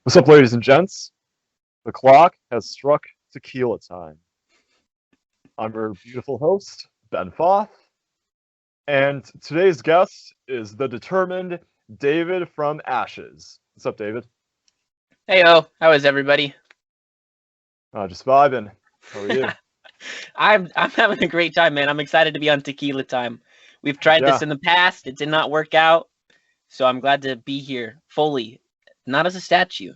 What's up, ladies and gents? The clock has struck tequila time. I'm your beautiful host, Ben Foth, and today's guest is the determined David from Ashes. What's up, David? Heyo, how is everybody? Just vibing. How are you? I'm having a great time, man. I'm excited to be on Tequila Time. We've tried Yeah. this in the past. It did not work out. So I'm glad to be here fully, not as a statue.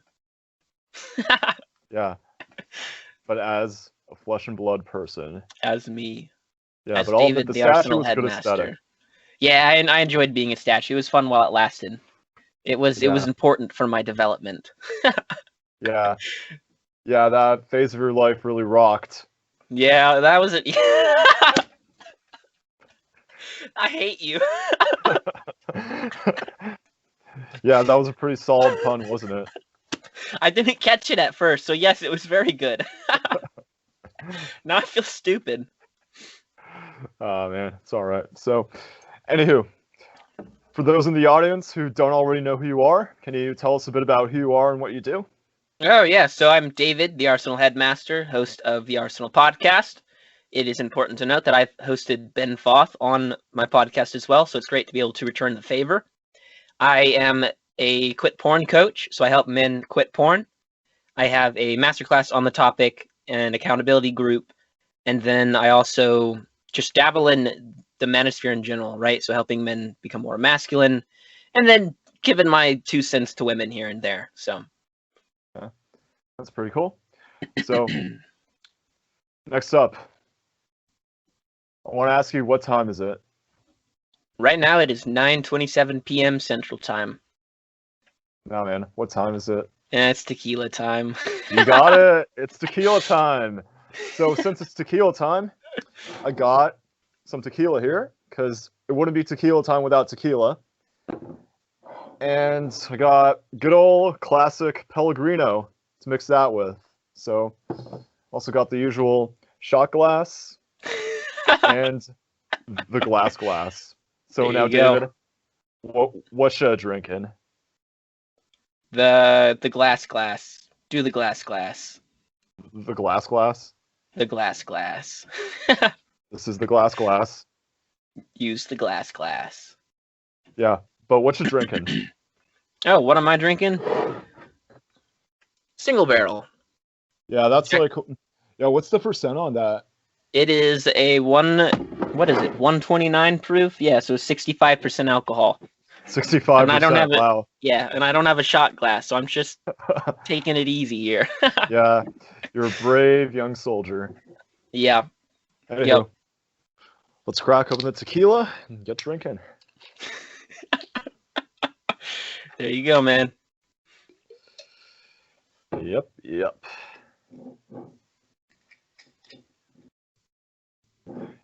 Yeah, but as a flesh and blood person. As me. Yeah, As but I'll admit David, the the statue Arsenal was good aesthetic. headmaster. Yeah, and I enjoyed being a statue. It was fun while it lasted. It was Yeah. important for my development. Yeah, yeah, that phase of your life really rocked. Yeah, that was it. I hate you. Yeah, that was a pretty solid pun, wasn't it? I didn't catch it at first, so yes, it was very good. Now I feel stupid. Oh man, it's all right. So, anywho, for those in the audience who don't already know who you are, can you tell us a bit about who you are and what you do? Oh, yeah. So I'm David, the Arsenal headmaster, host of the Arsenal podcast. It is important to note that I've hosted Ben Foth on my podcast as well, so it's great to be able to return the favor. I am a quit porn coach, so I help men quit porn. I have a masterclass on the topic, an accountability group, and then I also just dabble in the manosphere in general, right? So helping men become more masculine, and then giving my 2 cents to women here and there. So That's pretty cool. So, next up, I want to ask you, what time is it? right now it is 9:27 p.m. Central Time. No, man, what time is it? And it's tequila time. You got it. It's tequila time. So, since it's tequila time, I got some tequila here because it wouldn't be tequila time without tequila. And I got good old classic Pellegrino to mix that with. So, also got the usual shot glass and the glass. So There now, you go. David, what should I drink in? The glass. Do the glass. The glass? The glass. This is the glass. Use the glass. Yeah, but what you drinking? Oh, what am I drinking? Single barrel. Yeah, that's like, yeah, what's the percent on that? It is a 129 proof? Yeah, so 65% alcohol. 65%. And I don't have it. Wow. Yeah, and I don't have a shot glass, so I'm just taking it easy here. Yeah, you're a brave young soldier. Yeah. Anywho, Yep. let's crack open the tequila and get drinking. There you go, man. Yep. You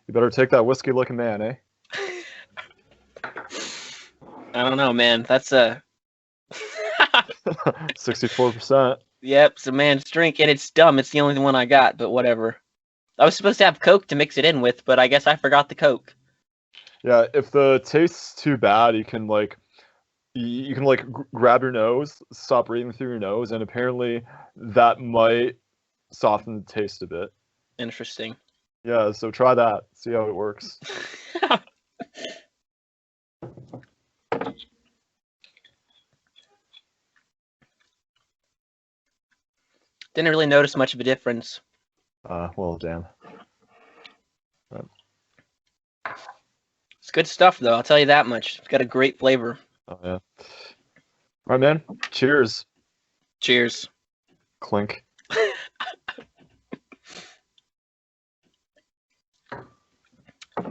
better take that whiskey looking man, eh? I don't know, man. That's a 64%. Yep, it's a man's drink, and it's dumb. It's the only one I got, but whatever. I was supposed to have Coke to mix it in with, but I guess I forgot the Coke. Yeah, if the taste's too bad, you can grab your nose, stop breathing through your nose, and apparently that might soften the taste a bit. Interesting. Yeah, so try that. See how it works. Didn't really notice much of a difference. Well, damn. It's good stuff, though. I'll tell you that much. It's got a great flavor. Oh, yeah. All right, man. Cheers. Cheers. Clink.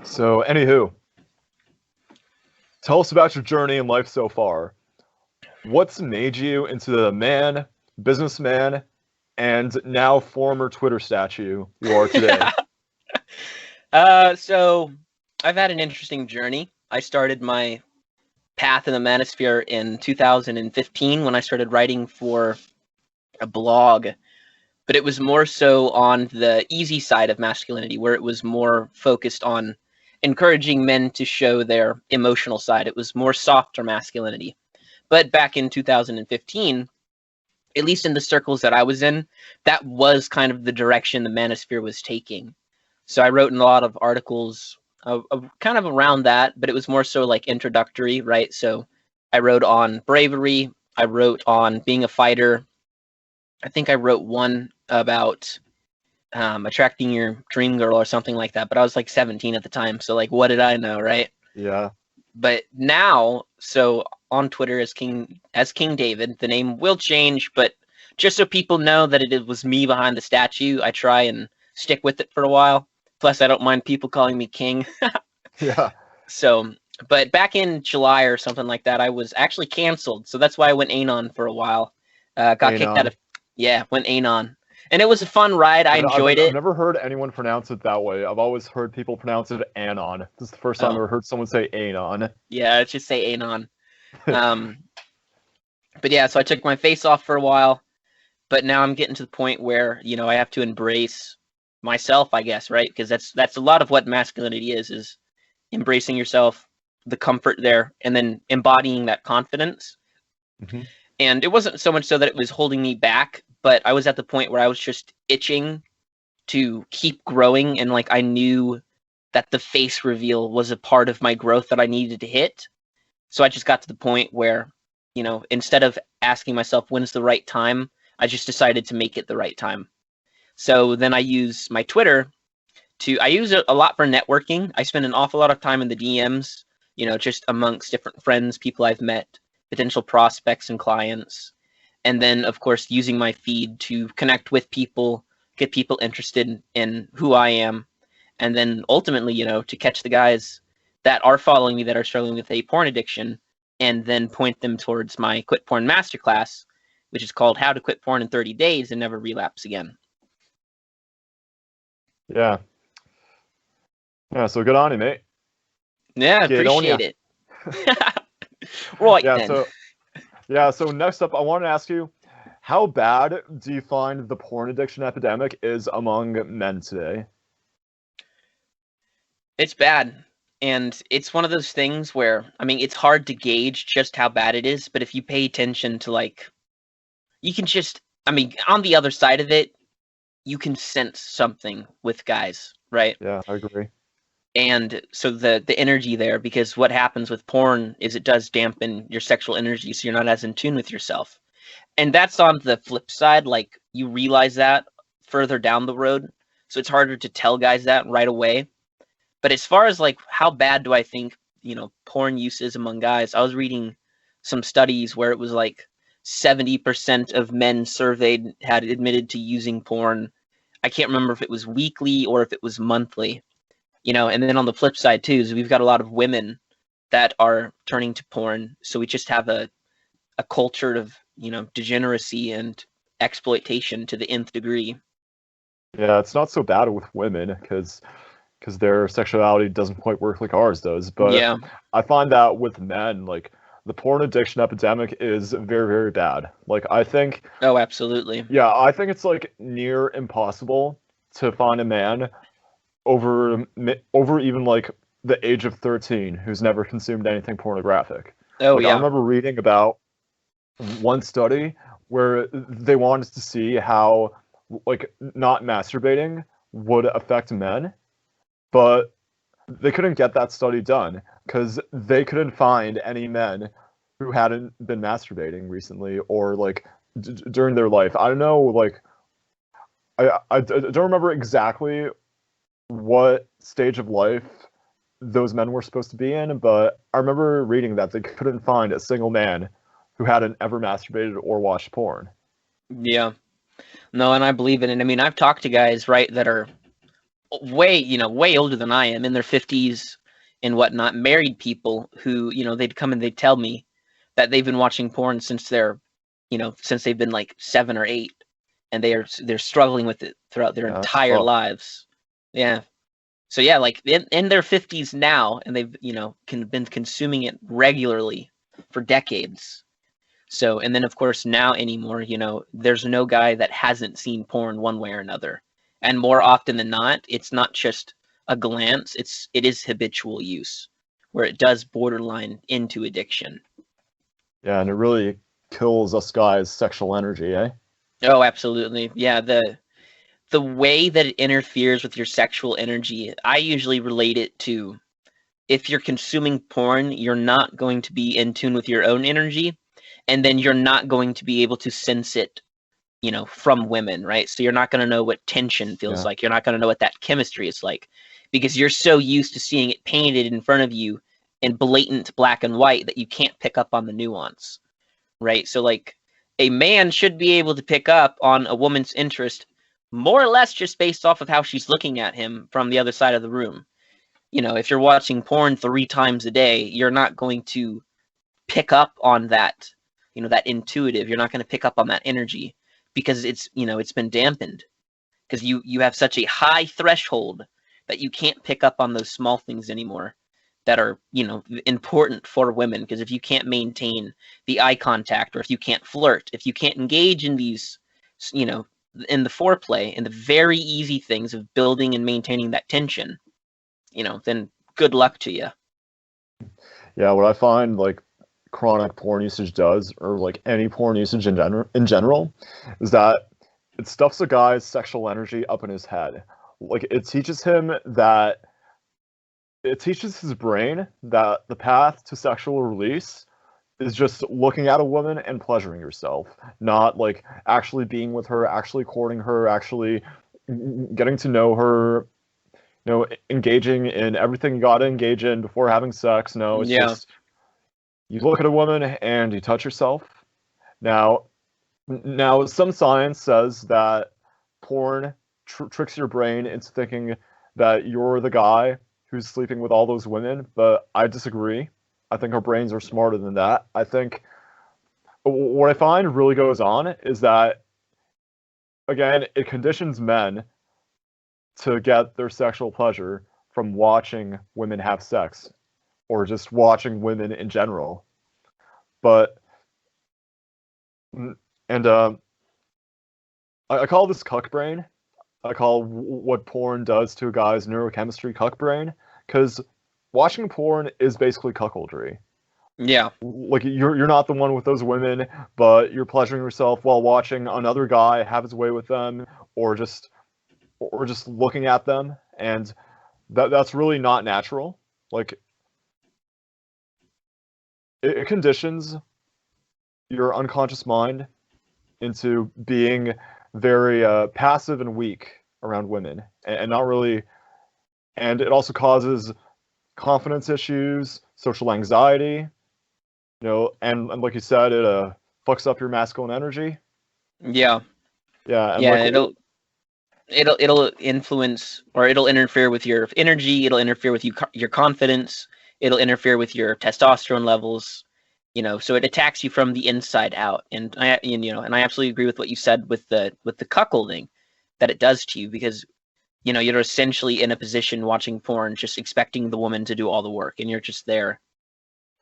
So, anywho, tell us about your journey in life so far. What's made you into the man, businessman, and now former Twitter statue you are today? So I've had an interesting journey. I started my path in the manosphere in 2015 when I started writing for a blog, but it was more so on the easy side of masculinity, where it was more focused on encouraging men to show their emotional side. It was more softer masculinity. But back in 2015, at least in the circles that I was in, that was kind of the direction the manosphere was taking. So I wrote in a lot of articles kind of around that, but it was more so like introductory, right? So I wrote on bravery, I wrote on being a fighter. I think I wrote one about attracting your dream girl or something like that, but I was like 17 at the time, so like what did I know, right? Yeah. But now, so on Twitter as King David, the name will change, but just so people know that it was me behind the statue, I try and stick with it for a while. Plus, I don't mind people calling me King. Yeah. So, but back in July or something like that, I was actually canceled. So that's why I went Anon for a while. Got kicked out Anon. of, yeah, went Anon. And it was a fun ride. I enjoyed I've it. never heard anyone pronounce it that way. I've always heard people pronounce it Anon. This is the first time I've Oh, ever heard someone say Anon. yeah, let's just say Anon. Um, but yeah, so I took my face off for a while. But now I'm getting to the point where, you know, I have to embrace myself, I guess, right? Because that's a lot of what masculinity is embracing yourself, the comfort there, and then embodying that confidence. Hmm. And it wasn't so much so that it was holding me back, but I was at the point where I was just itching to keep growing, and like I knew that the face reveal was a part of my growth that I needed to hit. So I just got to the point where, you know, instead of asking myself when's the right time, I just decided to make it the right time. So then I use my Twitter I use it a lot for networking. I spend an awful lot of time in the DMs, you know, just amongst different friends, people I've met, potential prospects and clients. And then, of course, using my feed to connect with people, get people interested in who I am. And then ultimately, you know, to catch the guys that are following me that are struggling with a porn addiction and then point them towards my Quit Porn Masterclass, which is called How to Quit Porn in 30 Days and Never Relapse Again. Yeah. Yeah, so good on you, mate. Yeah, Get on ya. appreciate it. Right Yeah, then. so next up I want to ask you, how bad do you find the porn addiction epidemic is among men today? It's bad. And it's one of those things where, I mean, it's hard to gauge just how bad it is, but if you pay attention to like, you can just, I mean, on the other side of it, you can sense something with guys, right? Yeah, I agree. And so the energy there, because what happens with porn is it does dampen your sexual energy, so you're not as in tune with yourself. And that's on the flip side, like you realize that further down the road. So it's harder to tell guys that right away. But as far as like how bad do I think, you know, porn use is among guys, I was reading some studies where it was like 70% of men surveyed had admitted to using porn. I can't remember if it was weekly or if it was monthly, you know, and then on the flip side too is we've got a lot of women that are turning to porn. So we just have a culture of, you know, degeneracy and exploitation to the nth degree. Yeah, it's not so bad with women because their sexuality doesn't quite work like ours does. But Yeah. I find that with men, like the porn addiction epidemic is very, very bad. Like I think, Oh, absolutely. yeah, I think it's like near impossible to find a man over even like the age of 13 who's never consumed anything pornographic. Oh, Like I yeah. remember reading about one study where they wanted to see how like not masturbating would affect men, but they couldn't get that study done because they couldn't find any men who hadn't been masturbating recently or like during their life. I don't know, like I don't remember exactly what stage of life those men were supposed to be in, but I remember reading that they couldn't find a single man who hadn't ever masturbated or watched porn. Yeah. No, and I believe in it. I mean, I've talked to guys, right, that are way, you know, way older than I am, in their 50s and whatnot, married people who, you know, they'd come and they'd tell me that they've been watching porn since they're, you know, since they've been like 7 or 8, and they're struggling with it throughout their Yeah, that's entire tough. lives. Yeah. So yeah, like in their 50s now, and they've, you know, been consuming it regularly for decades. So, and then of course now anymore, you know, there's no guy that hasn't seen porn one way or another. And more often than not, it's not just a glance, it is habitual use where it does borderline into addiction. Yeah, and it really kills us guys' sexual energy, eh? Oh, absolutely. Yeah, the way that it interferes with your sexual energy, I usually relate it to if you're consuming porn, you're not going to be in tune with your own energy, and then you're not going to be able to sense it, from women, right? So you're not going to know what tension feels Yeah. like. You're not going to know what that chemistry is like because you're so used to seeing it painted in front of you in blatant black and white that you can't pick up on the nuance, right? So like a man should be able to pick up on a woman's interest more or less just based off of how she's looking at him from the other side of the room. If you're watching porn 3 times a day, you're not going to pick up on that, that intuitive. You're not going to pick up on that energy because it's been dampened because you have such a high threshold that you can't pick up on those small things anymore that are, important for women. Because if you can't maintain the eye contact, or if you can't flirt, if you can't engage in these, in the foreplay and the very easy things of building and maintaining that tension, then good luck to you. Yeah, what I find like chronic porn usage does, or like any porn usage in general, is that it stuffs a guy's sexual energy up in his head. Like it teaches his brain that the path to sexual release is just looking at a woman and pleasuring yourself, not like actually being with her, actually courting her, actually getting to know her, engaging in everything you got to engage in before having sex. No, it's Yeah. just you look at a woman and you touch yourself. Now, now some science says that porn tricks your brain into thinking that you're the guy who's sleeping with all those women, but I disagree. I think our brains are smarter than that. I think what I find really goes on is that, again, it conditions men to get their sexual pleasure from watching women have sex or just watching women in general. But, and I call this cuck brain. I call what porn does to a guy's neurochemistry cuck brain, because watching porn is basically cuckoldry. Yeah. Like you're not the one with those women, but you're pleasuring yourself while watching another guy have his way with them, or just looking at them, and that's really not natural. Like it conditions your unconscious mind into being very passive and weak around women, and not really. And it also causes confidence issues, social anxiety, and like you said, it fucks up your masculine energy. Yeah. Yeah, and Yeah. like, It'll influence, or it'll interfere with your energy. It'll interfere with your confidence. It'll interfere with your testosterone levels. So it attacks you from the inside out. And I absolutely agree with what you said with the cuckolding that it does to you, because you're essentially in a position watching porn, just expecting the woman to do all the work, and you're just there,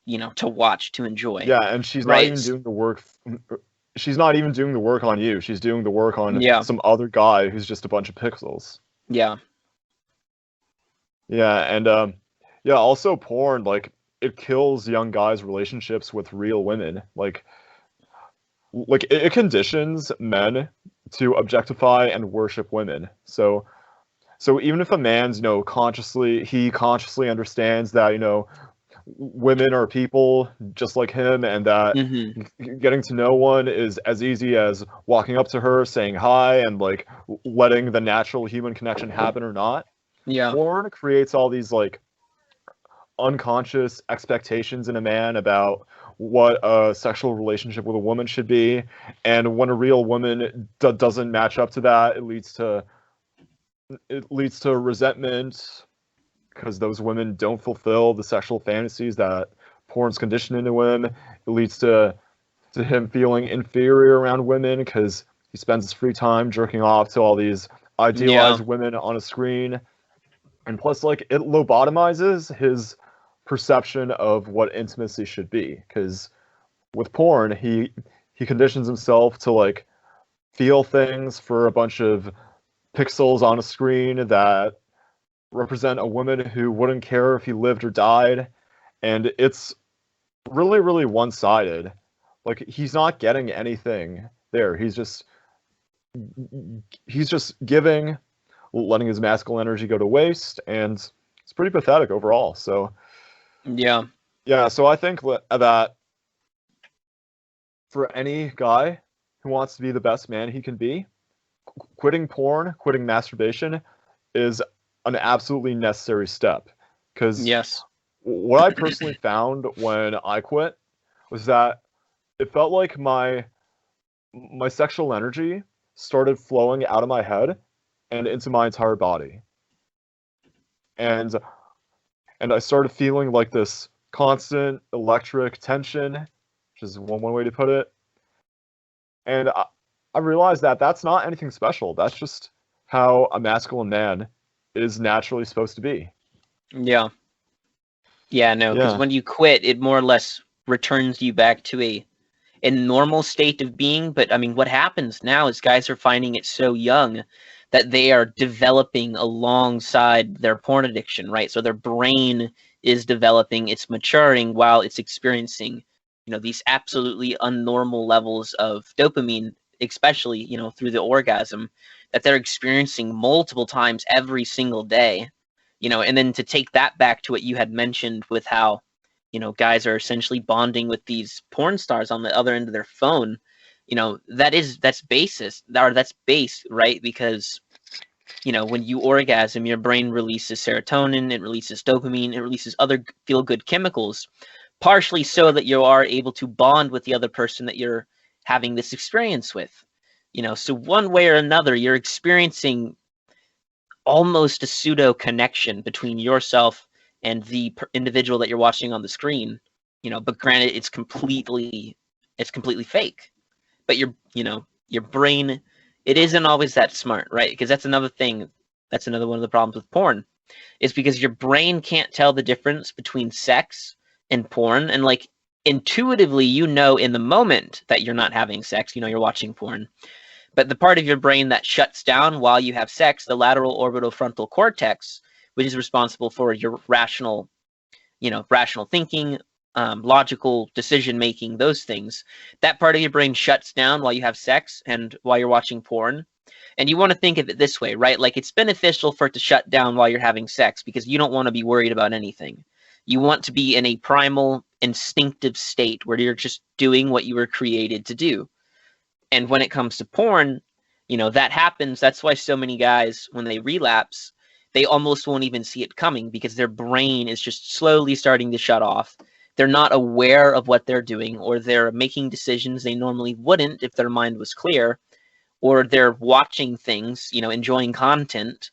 to watch, to enjoy. yeah, and she's not Right. even doing the work. She's not even doing the work on you. She's doing the work on Yeah. some other guy who's just a bunch of pixels. Yeah. Yeah, and yeah, also porn, like it kills young guys' relationships with real women. Like it conditions men to objectify and worship women. So even if a man's, he consciously understands that, women are people just like him, and that Hmm. getting to know one is as easy as walking up to her, saying hi, and like letting the natural human connection happen or not. Yeah. Porn creates all these like unconscious expectations in a man about what a sexual relationship with a woman should be, and when a real woman doesn't match up to that, it leads to resentment because those women don't fulfill the sexual fantasies that porn's conditioned into him. It leads to him feeling inferior around women because he spends his free time jerking off to all these Yeah. idealized women on a screen. And plus, like, it lobotomizes his perception of what intimacy should be. Because with porn, he conditions himself to like feel things for a bunch of pixels on a screen that represent a woman who wouldn't care if he lived or died, and it's really, really one-sided. like he's not getting anything there. He's just giving, letting his masculine energy go to waste, and it's pretty pathetic overall. So Yeah. yeah, so I think that for any guy who wants to be the best man he can be, quitting porn, quitting masturbation is an absolutely necessary step. Because Yes. what I personally found when I quit was that it felt like my sexual energy started flowing out of my head and into my entire body. And and I started feeling like this constant electric tension, which is one way to put it. And I realized that that's not anything special. That's just how a masculine man is naturally supposed to be. Yeah. Yeah, no, because Yeah. when you quit, it more or less returns you back to a normal state of being. But I mean, what happens now is guys are finding it so young that they are developing alongside their porn addiction, right? So their brain is developing, it's maturing while it's experiencing, these absolutely unnormal levels of dopamine, especially, through the orgasm that they're experiencing multiple times every single day. And then to take that back to what you had mentioned with how guys are essentially bonding with these porn stars on the other end of their phone. That's base, right? Because when you orgasm, your brain releases serotonin, it releases dopamine, it releases other feel good chemicals, partially so that you are able to bond with the other person that you're having this experience with. So one way or another, you're experiencing almost a pseudo connection between yourself and the individual that you're watching on the screen. But granted, it's completely fake. But your brain, it isn't always that smart, right? Because that's another thing. That's another one of the problems with porn, is because your brain can't tell the difference between sex and porn, and like intuitively, in the moment that you're not having sex, you're watching porn. But the part of your brain that shuts down while you have sex, the lateral orbital frontal cortex, which is responsible for your rational thinking, logical decision making, those things, that part of your brain shuts down while you have sex and while you're watching porn. And you want to think of it this way, right? Like it's beneficial for it to shut down while you're having sex because you don't want to be worried about anything. You want to be in a primal, instinctive state where you're just doing what you were created to do. And when it comes to porn, that happens. That's why so many guys, when they relapse, they almost won't even see it coming because their brain is just slowly starting to shut off. They're not aware of what they're doing, or they're making decisions they normally wouldn't if their mind was clear, or they're watching things, enjoying content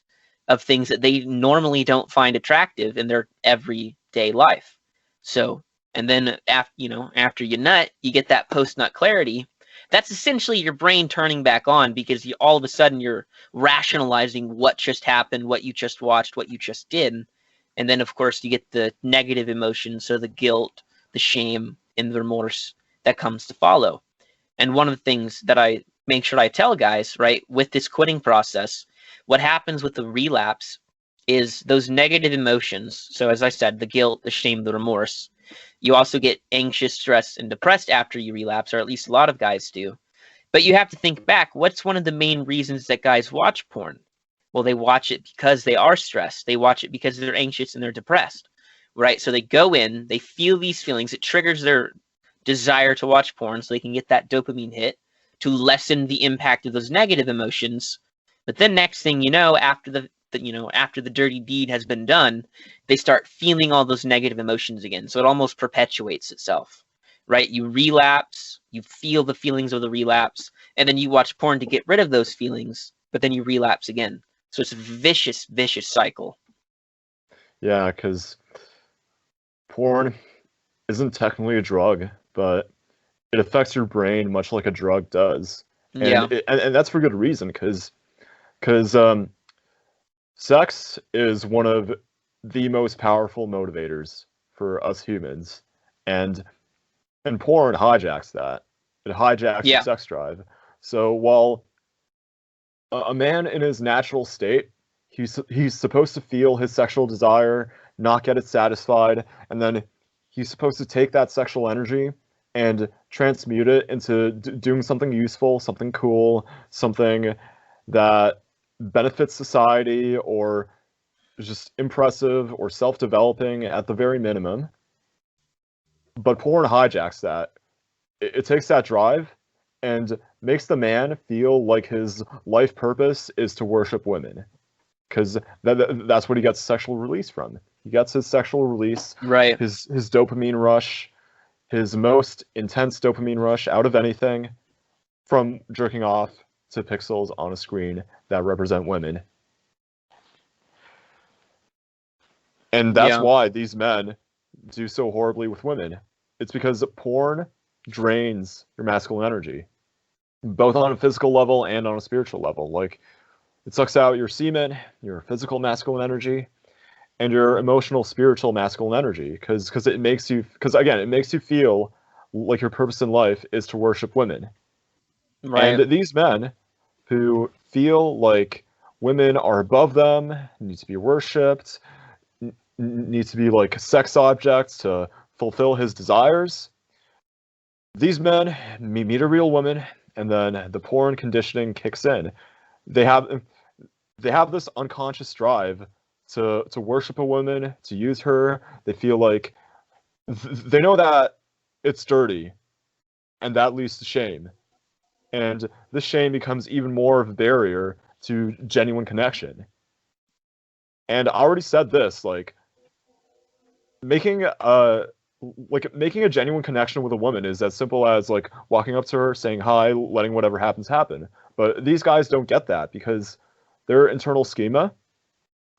of things that they normally don't find attractive in their everyday life. So, and then after you nut, you get that post-nut clarity. That's essentially your brain turning back on because all of a sudden you're rationalizing what just happened, what you just watched, what you just did. And then, of course, you get the negative emotions, so the guilt, the shame, and the remorse that comes to follow. And one of the things that I make sure I tell guys, right, with this quitting process, what happens with the relapse is those negative emotions. So as I said, the guilt, the shame, the remorse. You also get anxious, stressed, and depressed after you relapse, or at least a lot of guys do. But you have to think back, what's one of the main reasons that guys watch porn? Well, they watch it because they are stressed. They watch it because they're anxious and they're depressed, right? So they go in, they feel these feelings. It triggers their desire to watch porn so they can get that dopamine hit to lessen the impact of those negative emotions. But then next thing you know, after the dirty deed has been done, they start feeling all those negative emotions again. So it almost perpetuates itself, right? You relapse, you feel the feelings of the relapse, and then you watch porn to get rid of those feelings, but then you relapse again. So it's a vicious, vicious cycle. Yeah, because porn isn't technically a drug, but it affects your brain much like a drug does, and Yeah. and that's for good reason. Because sex is one of the most powerful motivators for us humans, and porn hijacks that. It hijacks your Yeah. sex drive. So while a man in his natural state, he's supposed to feel his sexual desire, not get it satisfied, and then he's supposed to take that sexual energy and transmute it into doing something useful, something cool, something that benefits society or is just impressive or self-developing at the very minimum. But porn hijacks that. It takes that drive and makes the man feel like his life purpose is to worship women. Because that's what he gets sexual release from. He gets his sexual release, Right. his dopamine rush, his most intense dopamine rush out of anything from jerking off to pixels on a screen that represent women. And that's Yeah. why these men do so horribly with women. It's because porn drains your masculine energy, both on a physical level and on a spiritual level. Like, it sucks out your semen, your physical masculine energy, and your emotional, spiritual masculine energy, because it makes you, because again, it makes you feel like your purpose in life is to worship women. And Right. these men who feel like women are above them, need to be worshipped, need to be like sex objects to fulfill his desires. These men meet a real woman, and then the porn conditioning kicks in. They have they have this unconscious drive to worship a woman, to use her. They feel like they know that it's dirty, and that leads to shame. And this shame becomes even more of a barrier to genuine connection. And I already said this, making a making a genuine connection with a woman is as simple as like walking up to her, saying hi, letting whatever happens happen. But these guys don't get that because their internal schema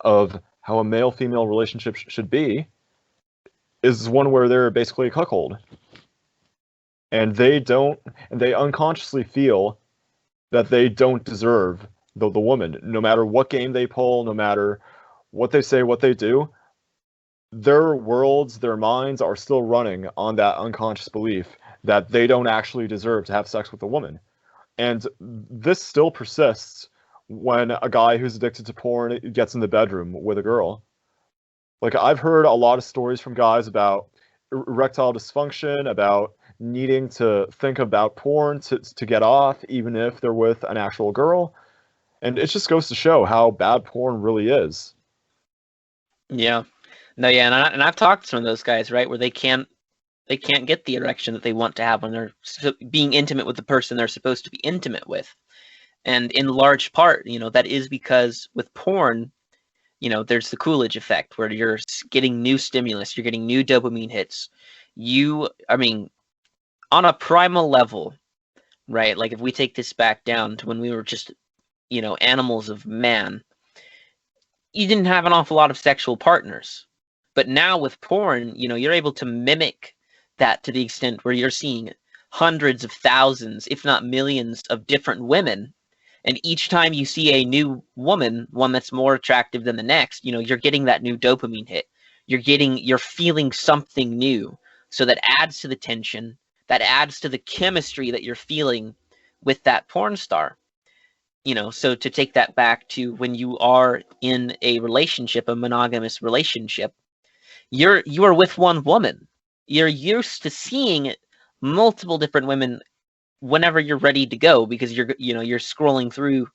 of how a male-female relationship should be is one where they're basically a cuckold. And they unconsciously feel that they don't deserve the woman, no matter what game they pull, no matter what they say, what they do. Their worlds, their minds are still running on that unconscious belief that they don't actually deserve to have sex with a woman. And this still persists when a guy who's addicted to porn gets in the bedroom with a girl. Like, I've heard a lot of stories from guys about erectile dysfunction, about needing to think about porn to get off, even if they're with an actual girl. And it just goes to show how bad porn really is. Yeah. No, yeah, and I've talked to some of those guys, right, where they can't get the erection that they want to have when they're being intimate with the person they're supposed to be intimate with. And in large part, that is because with porn, there's the Coolidge effect where you're getting new stimulus, you're getting new dopamine hits. I mean, on a primal level, right? Like if we take this back down to when we were just, animals of man, you didn't have an awful lot of sexual partners. But now with porn, you're able to mimic that to the extent where you're seeing hundreds of thousands, if not millions, of different women. And each time you see a new woman, one that's more attractive than the next, you're getting that new dopamine hit. You're feeling something new. So that adds to the tension, that adds to the chemistry that you're feeling with that porn star. So to take that back to when you are in a relationship, a monogamous relationship, you are with one woman. You're used to seeing multiple different women whenever you're ready to go because you're scrolling through,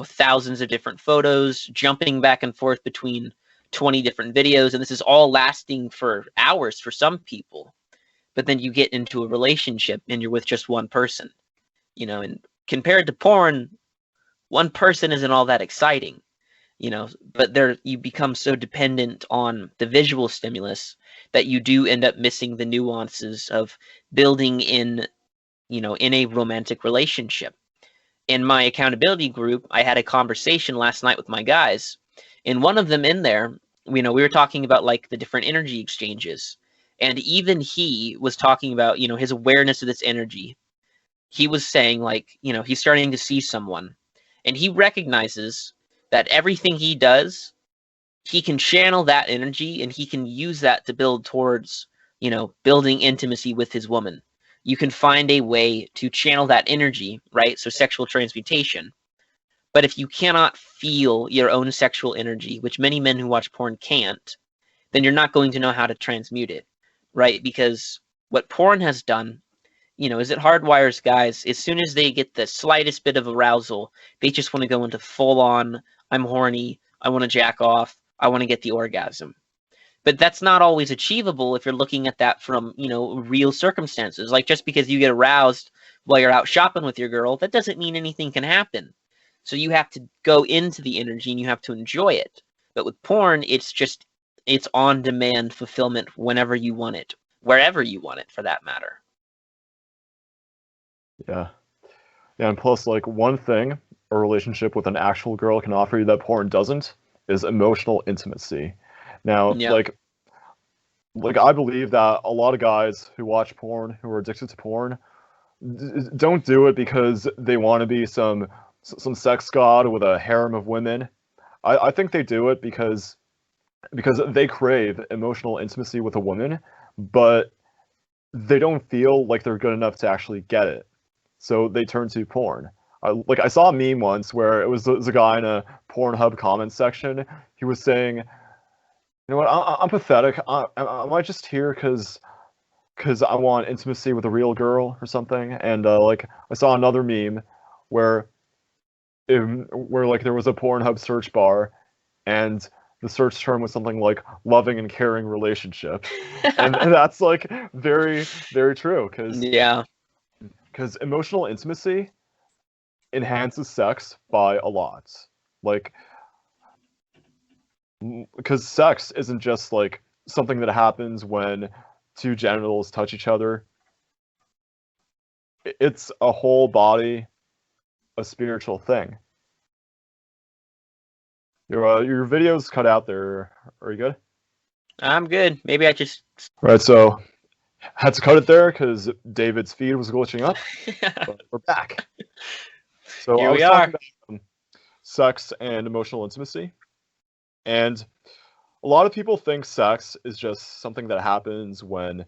thousands of different photos, jumping back and forth between 20 different videos, and this is all lasting for hours for some people. But then you get into a relationship and you're with just one person, and compared to porn, one person isn't all that exciting, but there you become so dependent on the visual stimulus that you do end up missing the nuances of building in a romantic relationship. In my accountability group, I had a conversation last night with my guys, and one of them in there, we were talking about like the different energy exchanges, and even he was talking about, his awareness of this energy. He was saying like, he's starting to see someone, and he recognizes that everything he does, he can channel that energy and he can use that to build towards, building intimacy with his woman. You can find a way to channel that energy, right? So sexual transmutation. But if you cannot feel your own sexual energy, which many men who watch porn can't, then you're not going to know how to transmute it, right? Because what porn has done, is it hardwires guys, as soon as they get the slightest bit of arousal, they just want to go into full on, I'm horny, I want to jack off, I want to get the orgasm. But that's not always achievable if you're looking at that from, real circumstances. Like, just because you get aroused while you're out shopping with your girl, that doesn't mean anything can happen. So you have to go into the energy and you have to enjoy it. But with porn, it's on demand fulfillment whenever you want it, wherever you want it, for that matter. Yeah. Yeah, and plus, like, one thing a relationship with an actual girl can offer you that porn doesn't is emotional intimacy. Now, Yeah. like I believe that a lot of guys who watch porn, who are addicted to porn, don't do it because they want to be some sex god with a harem of women. I think they do it because they crave emotional intimacy with a woman, but they don't feel like they're good enough to actually get it. So they turn to porn. I saw a meme once where it was a guy in a Pornhub comment section. He was saying, "You know what? I'm pathetic. Am I just here because I want intimacy with a real girl or something?" And like I saw another meme where like there was a Pornhub search bar, and the search term was something like "loving and caring relationship," and that's like very very true Yeah. because emotional intimacy enhances sex by a lot. Like, because sex isn't just like something that happens when two genitals touch each other. It's a whole body, a spiritual thing. Your video's cut out there. Are you good? I'm good. Maybe I just Right. So had to cut it there because David's feed was glitching up. But we're back. So Here I we was are. talking about sex and emotional intimacy, and a lot of people think sex is just something that happens when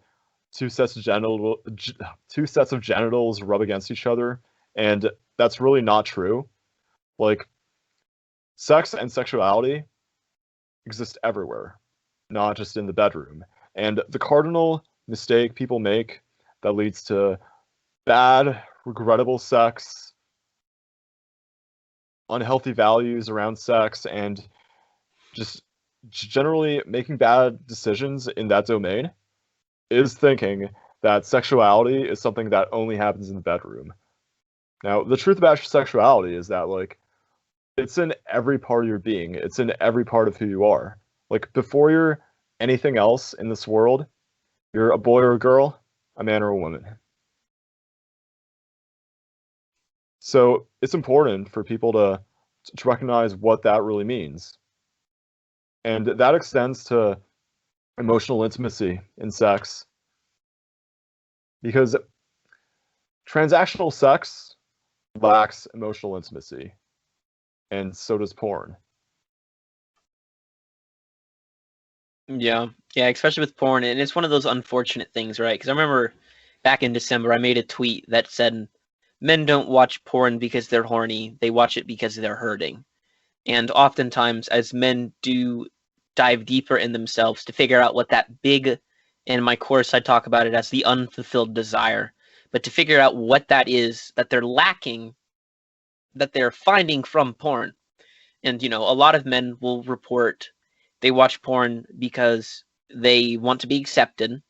two sets of genitals rub against each other, and that's really not true. Like, sex and sexuality exist everywhere, not just in the bedroom. And the cardinal mistake people make that leads to bad, regrettable sex, unhealthy values around sex, and just generally making bad decisions in that domain is thinking that sexuality is something that only happens in the bedroom. Now, the truth about sexuality is that, like, it's in every part of your being. It's in every part of who you are. Like, before you're anything else in this world, you're a boy or a girl, a man or a woman. So it's important for people to recognize what that really means. And that extends to emotional intimacy in sex. Because transactional sex lacks emotional intimacy, and so does porn. Yeah, especially with porn, and it's one of those unfortunate things, right? Because I remember back in December, I made a tweet that said, "Men don't watch porn because they're horny; they watch it because they're hurting." And oftentimes, as men do dive deeper in themselves to figure out what that big, in my course, I talk about it as the unfulfilled desire, but to figure out what that is that they're lacking, that they're finding from porn. And a lot of men will report they watch porn because they want to be accepted,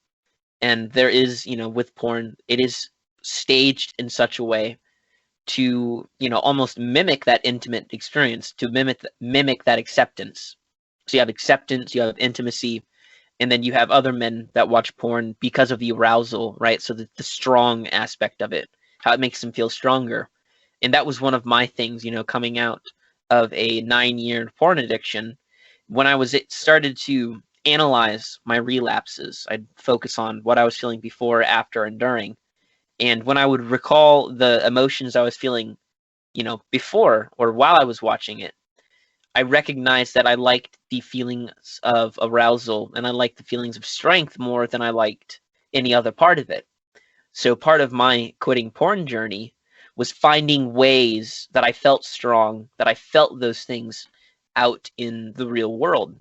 and there is, with porn, it is staged in such a way to, almost mimic that intimate experience, to mimic that acceptance. So you have acceptance, you have intimacy, and then you have other men that watch porn because of the arousal, right? So the strong aspect of it, how it makes them feel stronger. And that was one of my things, coming out of a 9-year porn addiction. When I was started to analyze my relapses, I'd focus on what I was feeling before, after, and during. And when I would recall the emotions I was feeling, before or while I was watching it, I recognized that I liked the feelings of arousal and I liked the feelings of strength more than I liked any other part of it. So part of my quitting porn journey was finding ways that I felt strong, that I felt those things out in the real world.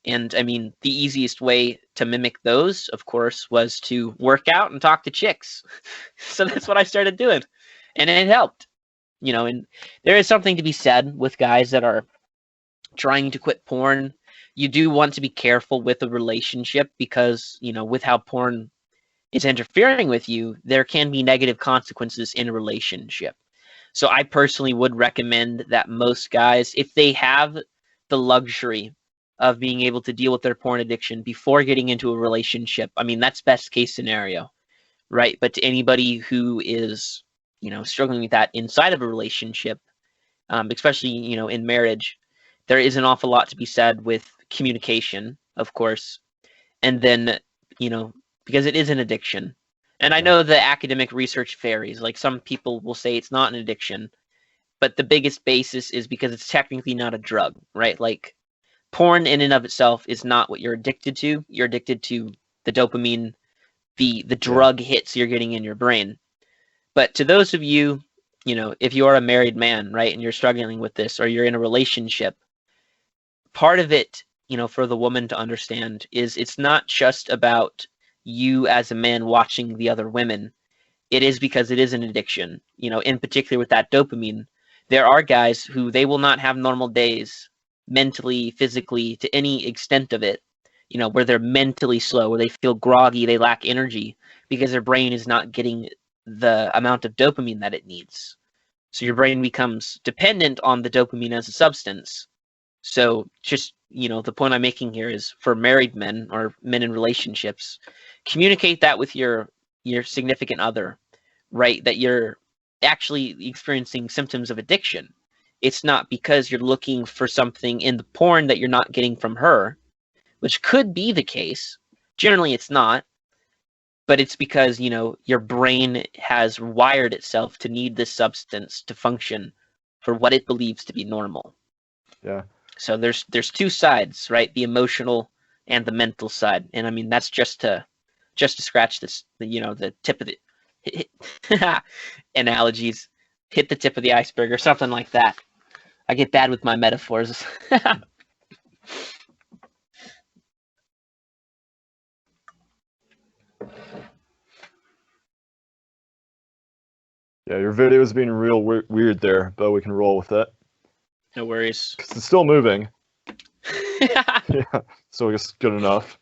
And I mean, the easiest way to mimic those, of course, was to work out and talk to chicks. So that's what I started doing, and it helped. And there is something to be said with guys that are trying to quit porn. You do want to be careful with a relationship because, with how porn is interfering with you, there can be negative consequences in a relationship. So I personally would recommend that most guys, if they have the luxury of being able to deal with their porn addiction before getting into a relationship, I mean, that's best case scenario, right? But to anybody who is, struggling with that inside of a relationship, especially, in marriage, there is an awful lot to be said with communication, of course. And then, because it is an addiction. And I know the academic research varies. Like some people will say it's not an addiction, but the biggest basis is because it's technically not a drug, right? Like porn in and of itself is not what you're addicted to. You're addicted to the dopamine, the drug hits you're getting in your brain. But to those of you, if you are a married man, right, and you're struggling with this, or you're in a relationship, part of it, for the woman to understand is it's not just about you as a man watching the other women. It is because it is an addiction, in particular with that dopamine. There are guys who they will not have normal days mentally, physically, to any extent of it, where they're mentally slow, where they feel groggy, they lack energy because their brain is not getting the amount of dopamine that it needs. So your brain becomes dependent on the dopamine as a substance. So just, the point I'm making here is for married men or men in relationships, communicate that with your significant other, right? That you're actually experiencing symptoms of addiction. It's not because you're looking for something in the porn that you're not getting from her, which could be the case. Generally, it's not. But it's because, your brain has wired itself to need this substance to function for what it believes to be normal. Yeah. So there's two sides, right? The emotional and the mental side. And I mean, that's just to scratch this, the tip of the analogies, hit the tip of the iceberg or something like that. I get bad with my metaphors. Yeah, your video is being real weird there, but we can roll with it. No worries. 'Cause it's still moving. Yeah, so I guess good enough.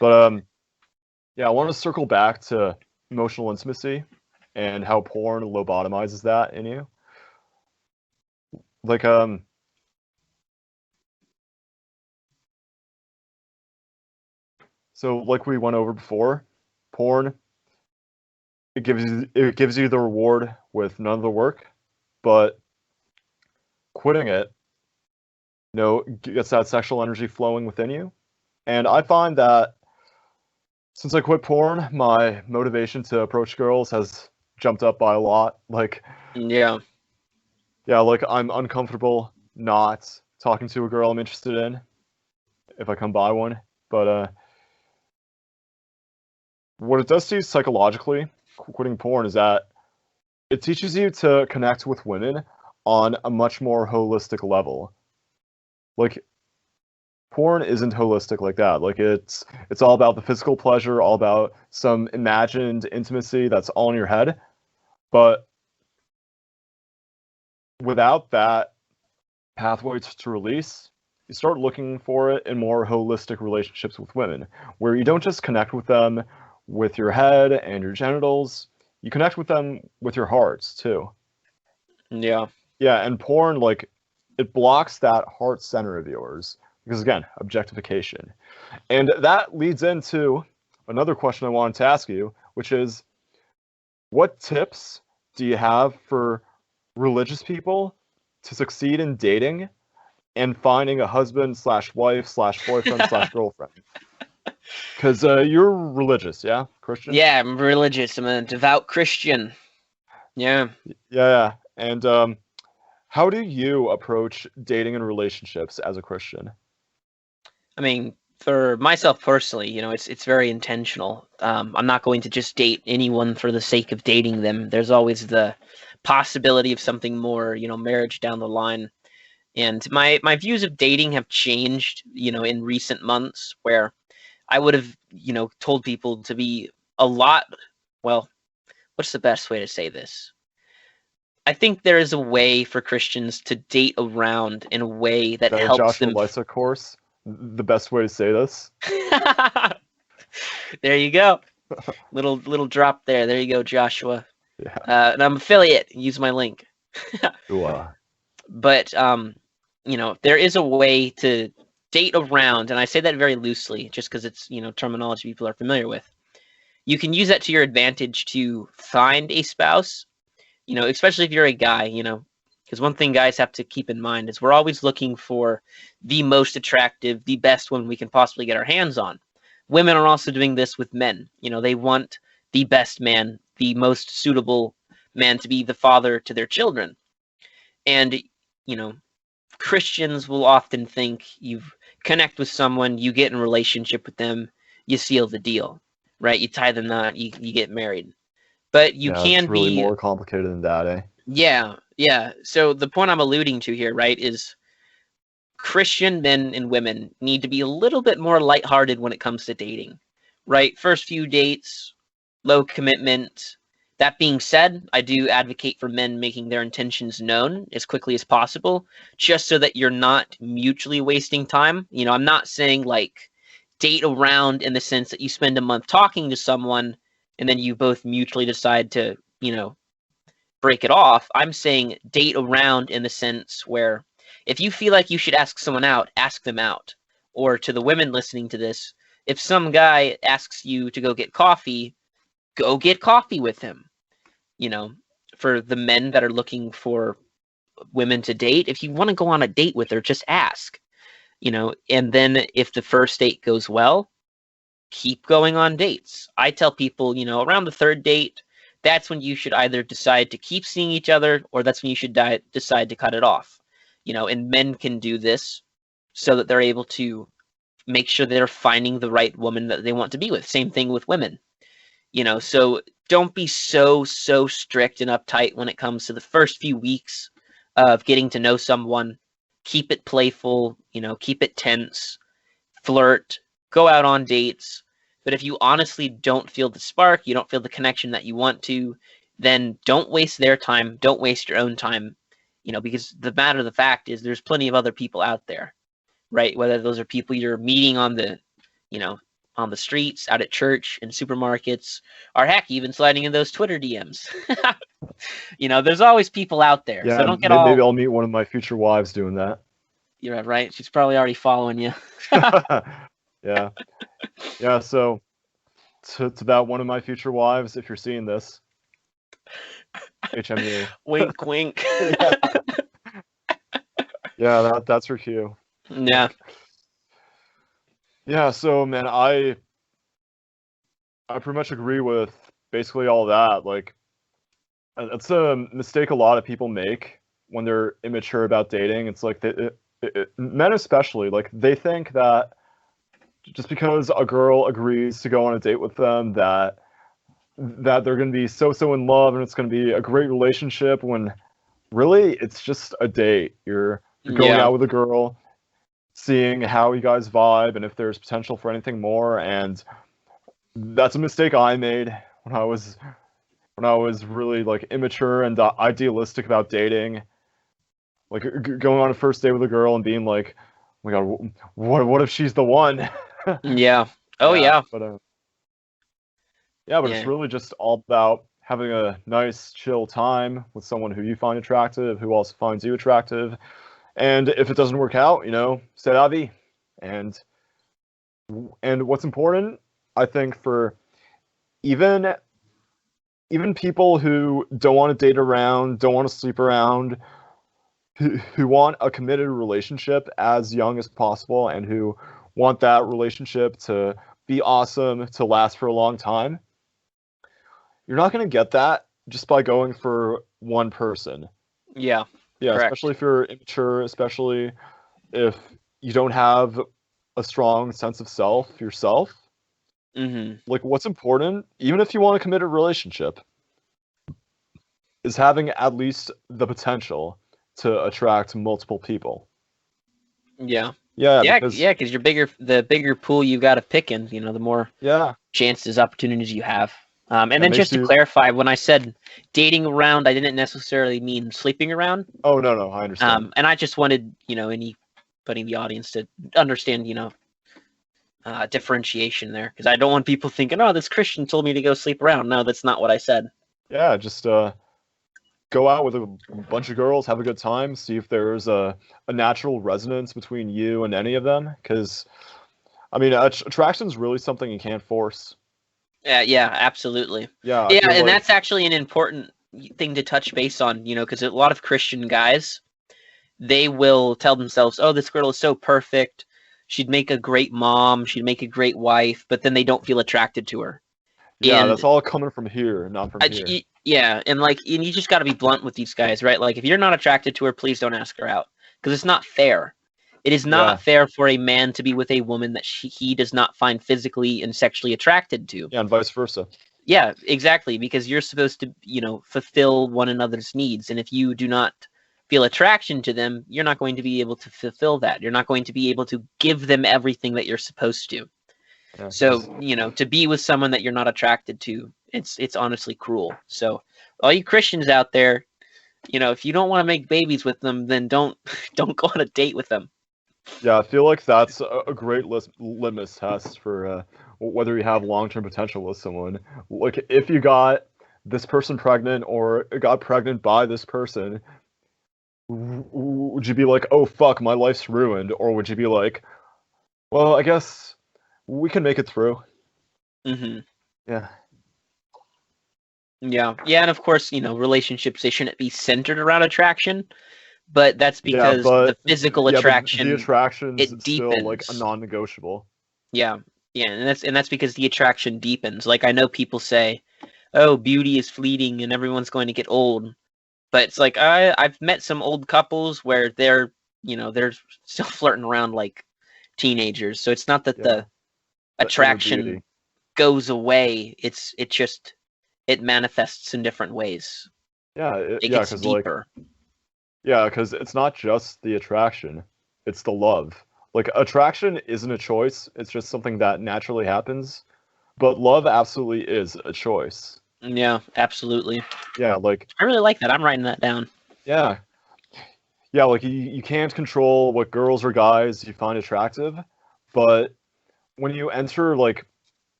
But yeah, I want to circle back to emotional intimacy and how porn lobotomizes that in you. Like so like we went over before, porn it gives you the reward with none of the work, but quitting it, gets that sexual energy flowing within you. And I find that since I quit porn, my motivation to approach girls has jumped up by a lot. Like, yeah, like I'm uncomfortable not talking to a girl I'm interested in if I come by one. But what it does to you psychologically, quitting porn, is that it teaches you to connect with women on a much more holistic level. Like, porn isn't holistic like that. Like it's all about the physical pleasure, all about some imagined intimacy that's all in your head. But without that pathway to release, you start looking for it in more holistic relationships with women, where you don't just connect with them with your head and your genitals, you connect with them with your hearts too. Yeah. Yeah, and porn, like, it blocks that heart center of yours. Because again, objectification. And that leads into another question I wanted to ask you, which is, what tips do you have for religious people to succeed in dating and finding a husband slash wife slash boyfriend slash girlfriend? Because you're religious, yeah? Christian? Yeah, I'm religious. I'm a devout Christian. Yeah. Yeah. And how do you approach dating and relationships as a Christian? I mean, for myself personally, it's very intentional. I'm not going to just date anyone for the sake of dating them. There's always the possibility of something more, marriage down the line. And my views of dating have changed, in recent months, where I would have, told people to be a lot, well, what's the best way to say this? I think there is a way for Christians to date around in a way that The helps Joshua them. Lysa course, the best way to say this. There you go. Little drop there. There you go, Joshua. Yeah. And I'm affiliate. Use my link. Ooh, But there is a way to date around, and I say that very loosely, just because it's terminology people are familiar with. You can use that to your advantage to find a spouse, especially if you're a guy, because one thing guys have to keep in mind is we're always looking for the most attractive, the best one we can possibly get our hands on. Women are also doing this with men. They want the best man, the most suitable man to be the father to their children. And, Christians will often think you connect with someone, you get in a relationship with them, you seal the deal, right? You tie the knot, you get married. But you yeah, it's can really be, more complicated than that, eh? yeah. So the point I'm alluding to here, right, is Christian men and women need to be a little bit more lighthearted when it comes to dating, right? First few dates, low commitment. That being said, I do advocate for men making their intentions known as quickly as possible, just so that you're not mutually wasting time. I'm not saying like date around in the sense that you spend a month talking to someone and then you both mutually decide to, break it off. I'm saying date around in the sense where if you feel like you should ask someone out, ask them out. Or to the women listening to this, if some guy asks you to go get coffee with him. For the men that are looking for women to date, if you want to go on a date with her, just ask. And then if the first date goes well, keep going on dates. I tell people, around the third date, that's when you should either decide to keep seeing each other or that's when you should decide to cut it off. And men can do this so that they're able to make sure they're finding the right woman that they want to be with. Same thing with women. So don't be so strict and uptight when it comes to the first few weeks of getting to know someone. Keep it playful, keep it tense, flirt, go out on dates. But if you honestly don't feel the spark, you don't feel the connection that you want to, then don't waste their time. Don't waste your own time, because the matter of the fact is there's plenty of other people out there, right? Whether those are people you're meeting on the, on the streets, out at church, in supermarkets, or heck, even sliding in those Twitter DMs. There's always people out there. Yeah, So don't get maybe all. I'll meet one of my future wives doing that. You're right. She's probably already following you. Yeah. Yeah, so it's about one of my future wives, if you're seeing this. HMU. Wink, wink. Yeah, that's her cue. Yeah. Yeah, so man, I pretty much agree with basically all that. Like, that's a mistake a lot of people make when they're immature about dating. It's like men especially, like they think that just because a girl agrees to go on a date with them, that they're going to be so in love and it's going to be a great relationship. When really it's just a date. You're going out with a girl, seeing how you guys vibe and if there's potential for anything more. And that's a mistake I made when I was really like immature and idealistic about dating. Like going on a first date with a girl and being like, "Oh my god, what if she's the one?" Yeah. Oh yeah. But it's really just all about having a nice, chill time with someone who you find attractive, who also finds you attractive. And if it doesn't work out, c'est la vie. And what's important, I think, for even people who don't want to date around, don't want to sleep around, who want a committed relationship as young as possible, and who want that relationship to be awesome, to last for a long time, you're not going to get that just by going for one person. Yeah. Yeah, Correct. especially if you're immature, especially if you don't have a strong sense of self yourself. Mm-hmm. Like, what's important, even if you want to commit a relationship, is having at least the potential to attract multiple people. Yeah. Yeah, Yeah, because yeah, because the bigger pool you got to pick in, the more yeah, chances, opportunities you have. And it then makes just to you. clarify, when I said dating around, I didn't necessarily mean sleeping around. Oh no, I understand. And I just wanted, anybody in the audience to understand, differentiation there, because I don't want people thinking, oh, this Christian told me to go sleep around. No, that's not what I said. Yeah, just go out with a bunch of girls, have a good time, see if there's a natural resonance between you and any of them. Because I mean, attraction is really something you can't force. Yeah, absolutely. Yeah, I Yeah, feel and like that's actually an important thing to touch base on, because a lot of Christian guys, they will tell themselves, oh, this girl is so perfect. She'd make a great mom. She'd make a great wife, but then they don't feel attracted to her. yeah, And that's all coming from here, not from here. yeah, and you just got to be blunt with these guys, right? Like, if you're not attracted to her, please don't ask her out, because it's not fair. It is Yeah, not fair for a man to be with a woman that he does not find physically and sexually attracted to. yeah, and vice versa. Yeah, exactly, because you're supposed to, fulfill one another's needs, and if you do not feel attraction to them, you're not going to be able to fulfill that. You're not going to be able to give them everything that you're supposed to. Yeah, So, to be with someone that you're not attracted to, it's honestly cruel. So, all you Christians out there, if you don't want to make babies with them, then don't don't go on a date with them. yeah, I feel like that's a great litmus test for whether you have long-term potential with someone. Like, if you got this person pregnant or got pregnant by this person, would you be like, oh fuck, my life's ruined? Or would you be like, well, I guess we can make it through? Hmm. Yeah. Yeah, and of course, relationships, they shouldn't be centered around attraction, but that's Yeah, because the but physical yeah, but the attraction, attraction's it still like a deepens. non-negotiable. Yeah, yeah, and that's because the attraction deepens. Like, I know people say, "Oh, beauty is fleeting and everyone's going to get old." But it's like, I've met some old couples where they're still flirting around like teenagers. So it's not that Yeah, the the inner attraction beauty. goes away. It manifests in different ways. Yeah, It yeah, gets because like deeper. yeah, because it's not just the attraction, it's the love. Like, attraction isn't a choice, it's just something that naturally happens. But love absolutely is a choice. Yeah, absolutely. Yeah, like, I really like that. I'm writing that down. yeah. Yeah, like you can't control what girls or guys you find attractive, but when you enter like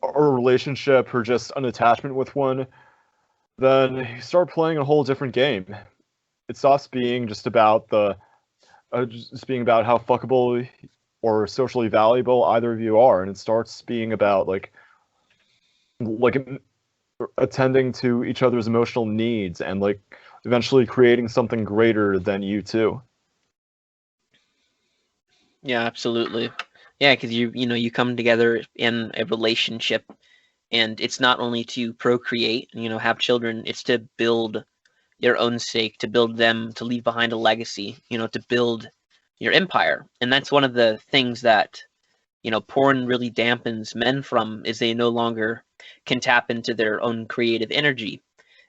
a relationship or just an attachment with one, then you start playing a whole different game. It stops being just being about how fuckable or socially valuable either of you are, and it starts being about like attending to each other's emotional needs and like eventually creating something greater than you two. Yeah, absolutely. Yeah, because you come together in a relationship, and it's not only to procreate, have children. It's to build your own sake, to build them, to leave behind a legacy, to build your empire. And that's one of the things that, porn really dampens men from, is they no longer can tap into their own creative energy.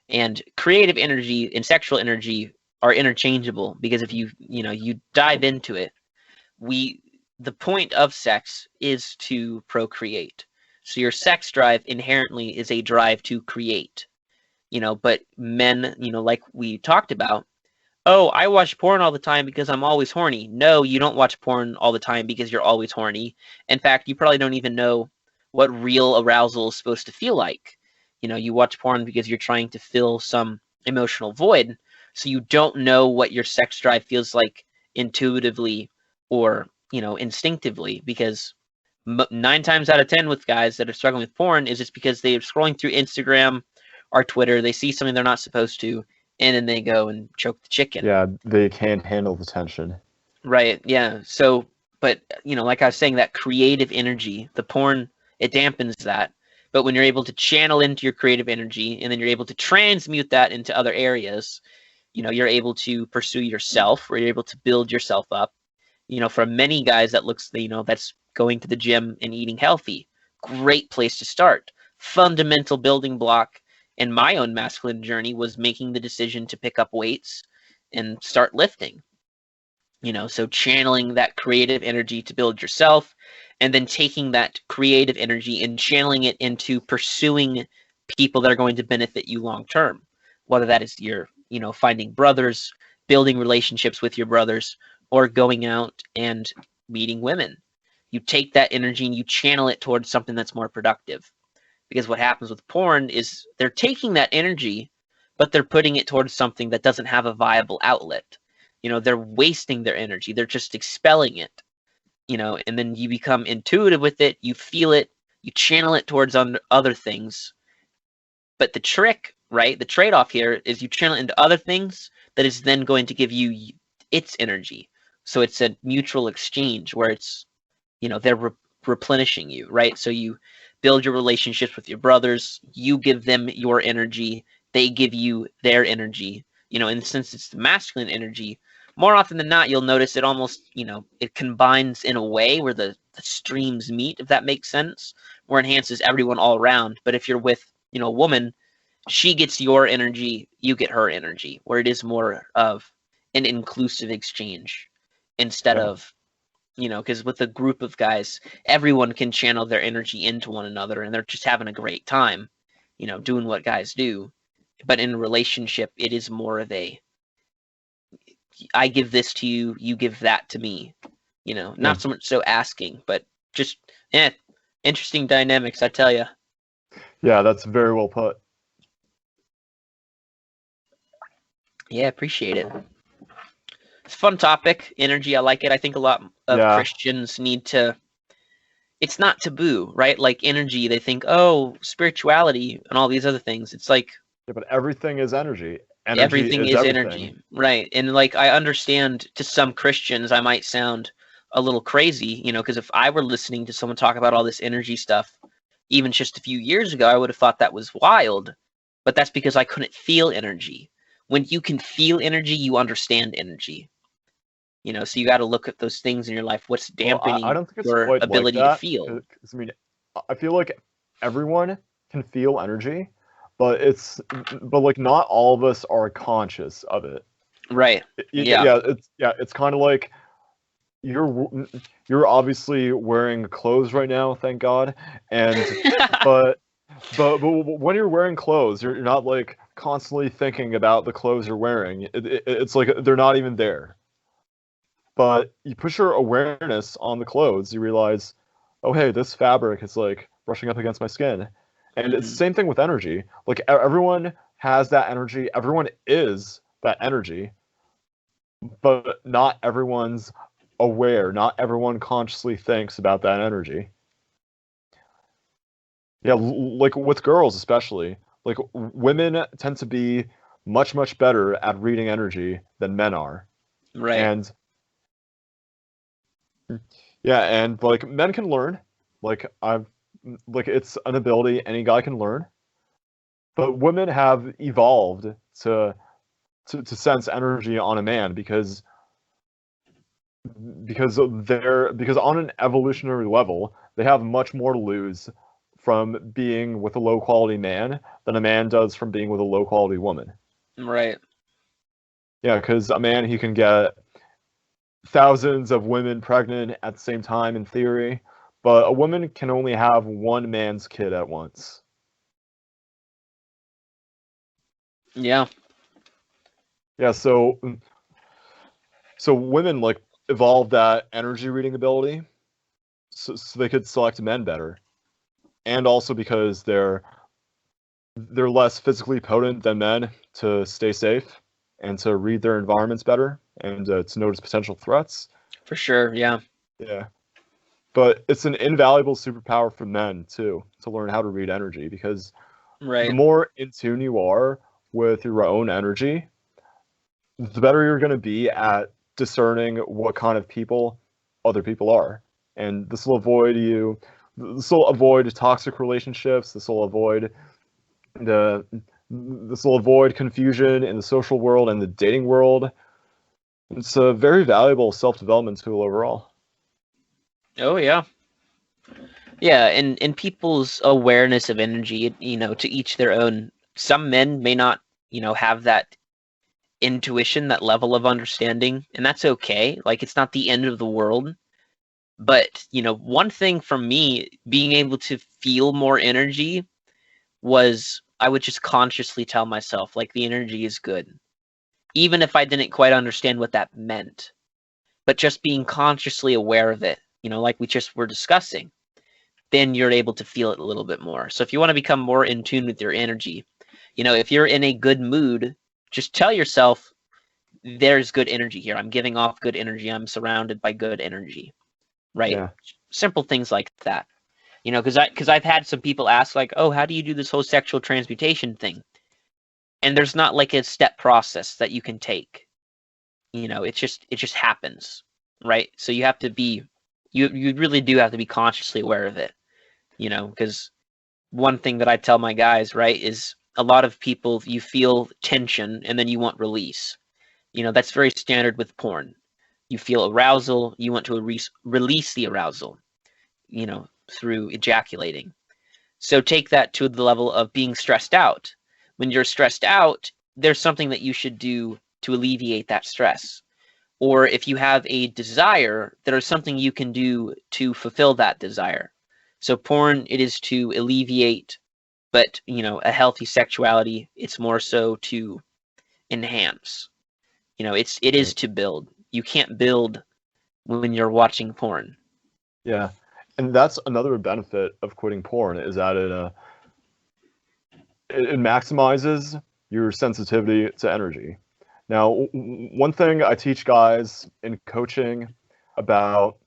And creative energy and sexual energy are interchangeable, because if you dive into it, we the point of sex is to procreate. So your sex drive inherently is a drive to create. But men, like we talked about, oh, I watch porn all the time because I'm always horny. No, you don't watch porn all the time because you're always horny. In fact, you probably don't even know what real arousal is supposed to feel like. You watch porn because you're trying to fill some emotional void. So you don't know what your sex drive feels like intuitively or, instinctively, because 9 times out of 10 with guys that are struggling with porn is it's because they're scrolling through Instagram or Twitter, they see something they're not supposed to, and then they go and choke the chicken. Yeah, they can't handle the tension. Right. Yeah. So, but like I was saying, that creative energy, the porn, it dampens that. But when you're able to channel into your creative energy, and then you're able to transmute that into other areas, you're able to pursue yourself, or you're able to build yourself up. For many guys, that looks, that's going to the gym and eating healthy. Great place to start. Fundamental building block in my own masculine journey was making the decision to pick up weights and start lifting. So channeling that creative energy to build yourself, and then taking that creative energy and channeling it into pursuing people that are going to benefit you long term, whether that is your, finding brothers, building relationships with your brothers, or going out and meeting women. You take that energy and you channel it towards something that's more productive. Because what happens with porn is they're taking that energy, but they're putting it towards something that doesn't have a viable outlet. They're wasting their energy. They're just expelling it, and then you become intuitive with it. You feel it, you channel it towards other things. But the trick, right? The trade-off here is you channel it into other things that is then going to give you its energy. So it's a mutual exchange where it's, they're replenishing you, right? So you build your relationships with your brothers, you give them your energy, they give you their energy, and since it's the masculine energy, more often than not, you'll notice it almost, it combines in a way where the streams meet, if that makes sense, where it enhances everyone all around. But if you're with, a woman, she gets your energy, you get her energy, where it is more of an inclusive exchange instead Yeah. of, because with a group of guys, everyone can channel their energy into one another and they're just having a great time, doing what guys do. But in a relationship, it is more of a, I give this to you, you give that to me, Yeah. not so much so asking, but just, interesting dynamics, I tell you. Yeah, that's very well put. Yeah, appreciate it. It's a fun topic, energy. I like it. I think a lot of Yeah. Christians need to, it's not taboo, right? Like energy, they think, oh, spirituality and all these other things. It's like Yeah, but everything is energy. Energy everything is is everything. energy, right? And like I understand to some Christians, I might sound a little crazy, because if I were listening to someone talk about all this energy stuff, even just a few years ago, I would have thought that was wild. But that's because I couldn't feel energy. When you can feel energy, you understand energy. So you got to look at those things in your life. What's Well, I dampening don't think it's your quite like ability to that. feel? Because I mean, I feel like everyone can feel energy, but it's but like not all of us are conscious of it. Right. Yeah. It's kind of like you're you're obviously wearing clothes right now, thank God, and but but when you're wearing clothes, you're not like constantly thinking about the clothes you're wearing. It's like they're not even there. But you push your awareness on the clothes, you realize, oh hey, this fabric is like brushing up against my skin. And it's the Mhm. same thing with energy. Like everyone has that energy, everyone is that energy, but not everyone's aware, not everyone consciously thinks about that energy. Yeah, like with girls especially, like women tend to be much better at reading energy than men are. Right. And yeah, and like men can learn. Like I've like it's an ability any guy can learn. But women have evolved to to sense energy on a man because on an evolutionary level, they have much more to lose from being with a low quality man than a man does from being with a low quality woman. Right. Yeah, because a man he can get thousands of women pregnant at the same time in theory, but a woman can only have one man's kid at once. Yeah. Yeah, so women like evolved that energy reading ability so they could select men better, and also because they're less physically potent than men to stay safe and to read their environments better and to notice potential threats. For sure. Yeah. Yeah. But it's an invaluable superpower for men too to learn how to read energy because the Right. more in tune you are with your own energy, the better you're going to be at discerning what kind of people other people are. And this will avoid toxic relationships, the this will avoid confusion in the social world and the dating world. It's a very valuable self-development tool overall. Oh yeah. Yeah, and people's awareness of energy, to each their own. Some men may not, have that intuition, that level of understanding, and that's okay. Like, it's not the end of the world. But, one thing for me, being able to feel more energy was I would just consciously tell myself, like, the energy is good. Even if I didn't quite understand what that meant. But just being consciously aware of it, like we just were discussing, then you're able to feel it a little bit more. So if you want to become more in tune with your energy, if you're in a good mood, just tell yourself, there's good energy here. I'm giving off good energy. I'm surrounded by good energy, right? Yeah. Simple things like that. Because I've had some people ask, like, oh, how do you do this whole sexual transmutation thing? And there's not like a step process that you can take. It just happens, right? So you have to be, you really do have to be consciously aware of it, because one thing that I tell my guys, right, is a lot of people, you feel tension and then you want release. That's very standard with porn. You feel arousal, you want to release the arousal, through ejaculating. So take that to the level of being stressed out. When you're stressed out, there's something that you should do to alleviate that stress. Or if you have a desire, there is something you can do to fulfill that desire. So porn, it is to alleviate, but a healthy sexuality, it's more so to enhance. It is to build. You can't build when you're watching porn. Yeah. And that's another benefit of quitting porn, is that it maximizes your sensitivity to energy. Now, one thing I teach guys in coaching about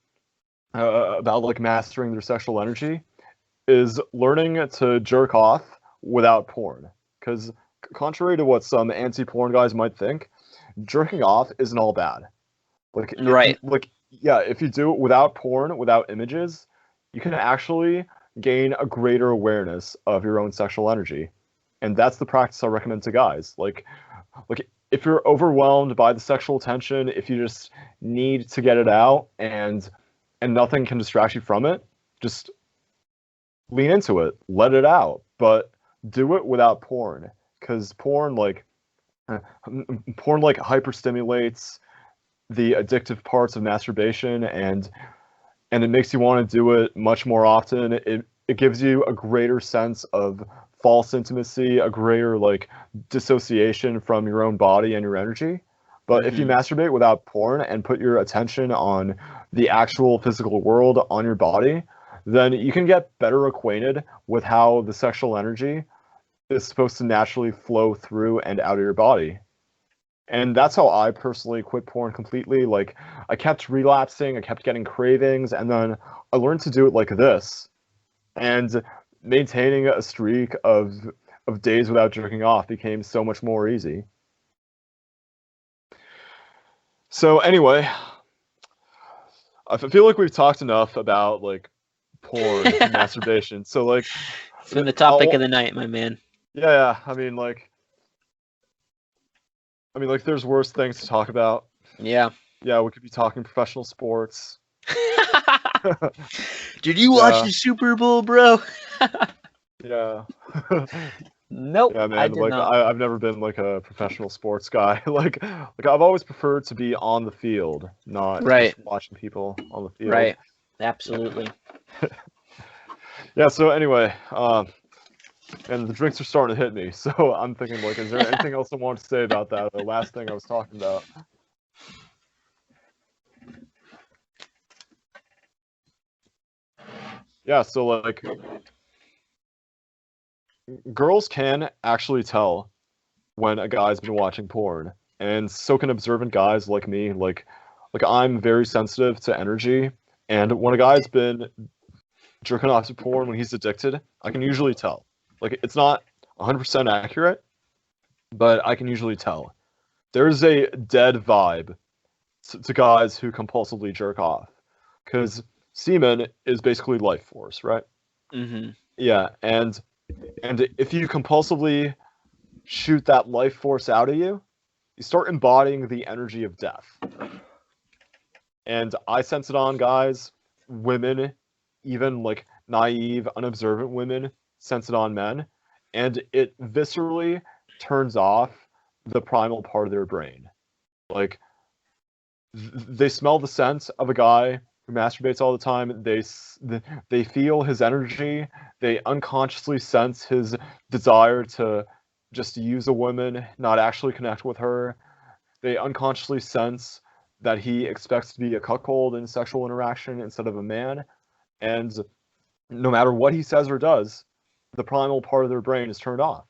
like mastering their sexual energy is learning to jerk off without porn. Because contrary to what some anti-porn guys might think, jerking off isn't all bad. Right. Yeah, if you do it without porn, without images, you can actually gain a greater awareness of your own sexual energy. And that's the practice I recommend to guys. Like if you're overwhelmed by the sexual tension, if you just need to get it out and nothing can distract you from it, just lean into it, let it out, but do it without porn, because porn like hyperstimulates the addictive parts of masturbation, and it makes you want to do it much more often. It gives you a greater sense of false intimacy, a greater like dissociation from your own body and your energy. But if you masturbate without porn and put your attention on the actual physical world, on your body, then you can get better acquainted with how the sexual energy is supposed to naturally flow through and out of your body. And that's how I personally quit porn completely. Like, I kept relapsing, I kept getting cravings, and then I learned to do it like this. And maintaining a streak of days without jerking off became so much more easy. So anyway, I feel like we've talked enough about like porn and masturbation. So like, it's been the topic of the night, my man. Yeah. I mean, like, there's worse things to talk about. Yeah. Yeah, we could be talking professional sports. Did you watch the Super Bowl, bro? Yeah. Nope. Yeah, man. I did not. I've never been like a professional sports guy. like I've always preferred to be on the field, not just watching people on the field. Right. Absolutely. Yeah. So anyway, and the drinks are starting to hit me. So I'm thinking, like, is there anything else I want to say about that? The last thing I was talking about. Yeah. So like, girls can actually tell when a guy's been watching porn, and so can observant guys like me. Like I'm very sensitive to energy, and when a guy's been jerking off to porn when he's addicted, I can usually tell. Like, it's not 100% accurate, but I can usually tell. There's a dead vibe to guys who compulsively jerk off, because semen is basically life force, right? Mm-hmm. Yeah, and if you compulsively shoot that life force out of you, you start embodying the energy of death. And I sense it on guys, women, even like naive, unobservant women sense it on men, and it viscerally turns off the primal part of their brain. Like, they smell the scent of a guy who masturbates all the time. They feel his energy. They unconsciously sense his desire to just use a woman, not actually connect with her. They unconsciously sense that he expects to be a cuckold in sexual interaction instead of a man. And no matter what he says or does, the primal part of their brain is turned off.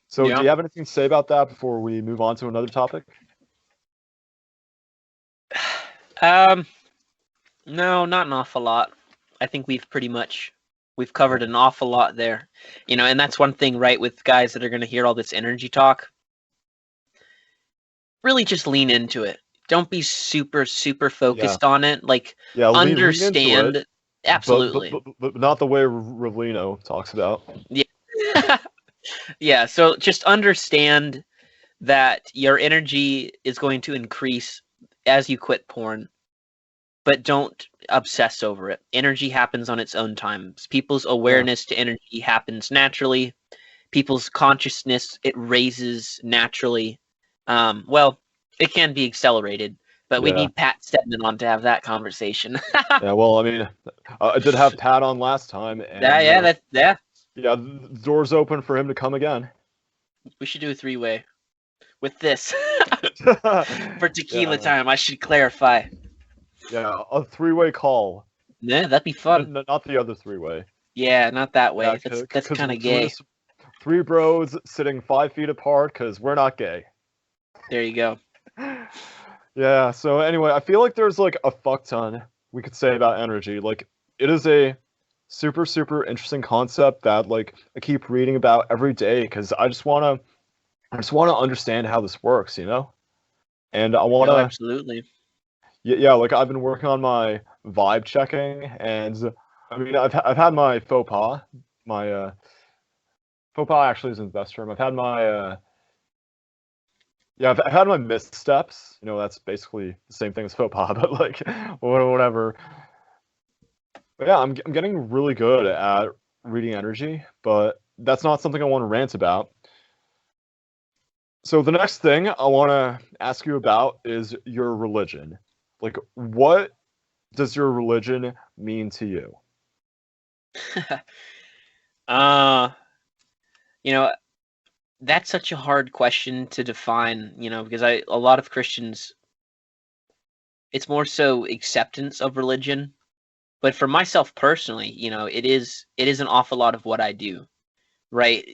So, do Yeah. you have anything to say about that before we move on to another topic? No, not an awful lot. I think we've covered an awful lot there. And that's one thing, right, with guys that are going to hear all this energy talk. Really just lean into it. Don't be super, super focused on it. Like, Yeah, lean into it, understand. Absolutely. but not the way Ravlino talks about. Yeah. Yeah, so just understand that your energy is going to increase as you quit porn, but don't obsess over it. Energy happens on its own times. People's awareness to energy happens naturally. People's consciousness, it raises naturally. Well, it can be accelerated, but we Yeah. need Pat Stedman on to have that conversation. Yeah, well, I mean, I did have Pat on last time, and yeah. yeah, the door's open for him to come again. We should do a three-way with this for tequila time. I should clarify. Yeah, a three-way call. Yeah, that'd be fun. Not the other three-way. Yeah, not that way. Yeah, that's kind of gay. Three bros sitting 5 feet apart because we're not gay. There you go. Yeah, so anyway, I feel like there's like a fuck ton we could say about energy. Like, it is a super, super interesting concept that like I keep reading about every day because I just wanna understand how this works, you know? And I wanna absolutely. Yeah, like I've been working on my vibe checking, and I mean I've had my faux pas. My faux pas actually isn't the best term. I've had my yeah, I've had my missteps. You know, that's basically the same thing as faux pas, but like whatever. But yeah, I'm getting really good at reading energy, but that's not something I want to rant about. So the next thing I want to ask you about is your religion. Like, what does your religion mean to you? That's such a hard question to define, because a lot of Christians, it's more so acceptance of religion. But for myself personally, it is an awful lot of what I do, right?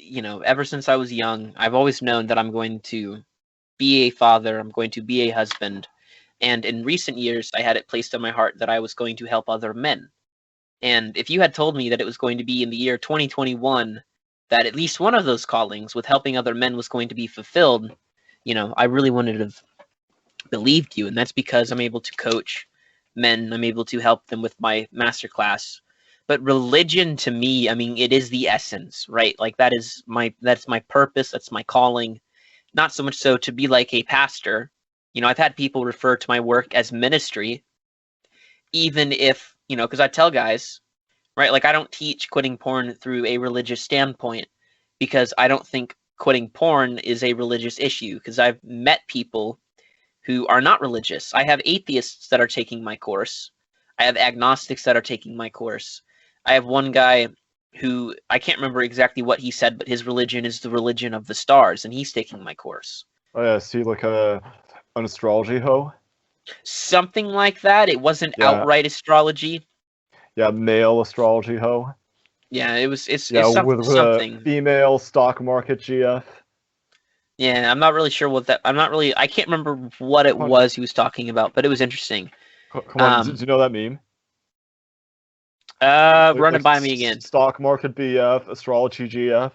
Ever since I was young, I've always known that I'm going to be a father, I'm going to be a husband. And in recent years, I had it placed on my heart that I was going to help other men. And if you had told me that it was going to be in the year 2021 that at least one of those callings with helping other men was going to be fulfilled, I really wouldn't have believed you. And that's because I'm able to coach men. I'm able to help them with my masterclass. But religion to me, I mean, it is the essence, right? Like that's my purpose. That's my calling. Not so much so to be like a pastor. I've had people refer to my work as ministry, even if, because I tell guys, right, like I don't teach quitting porn through a religious standpoint because I don't think quitting porn is a religious issue, because I've met people who are not religious. I have atheists that are taking my course. I have agnostics that are taking my course. I have one guy who, I can't remember exactly what he said, but his religion is the religion of the stars, and he's taking my course. Oh yeah, see, like an astrology hoe? Something like that. It wasn't outright astrology. Yeah, male astrology hoe. Yeah, it's with something. A female stock market GF. Yeah, I'm not really sure what that. I can't remember what it was he was talking about, but it was interesting. Come on, do you know that meme? Run it by me again. Stock market BF, astrology GF.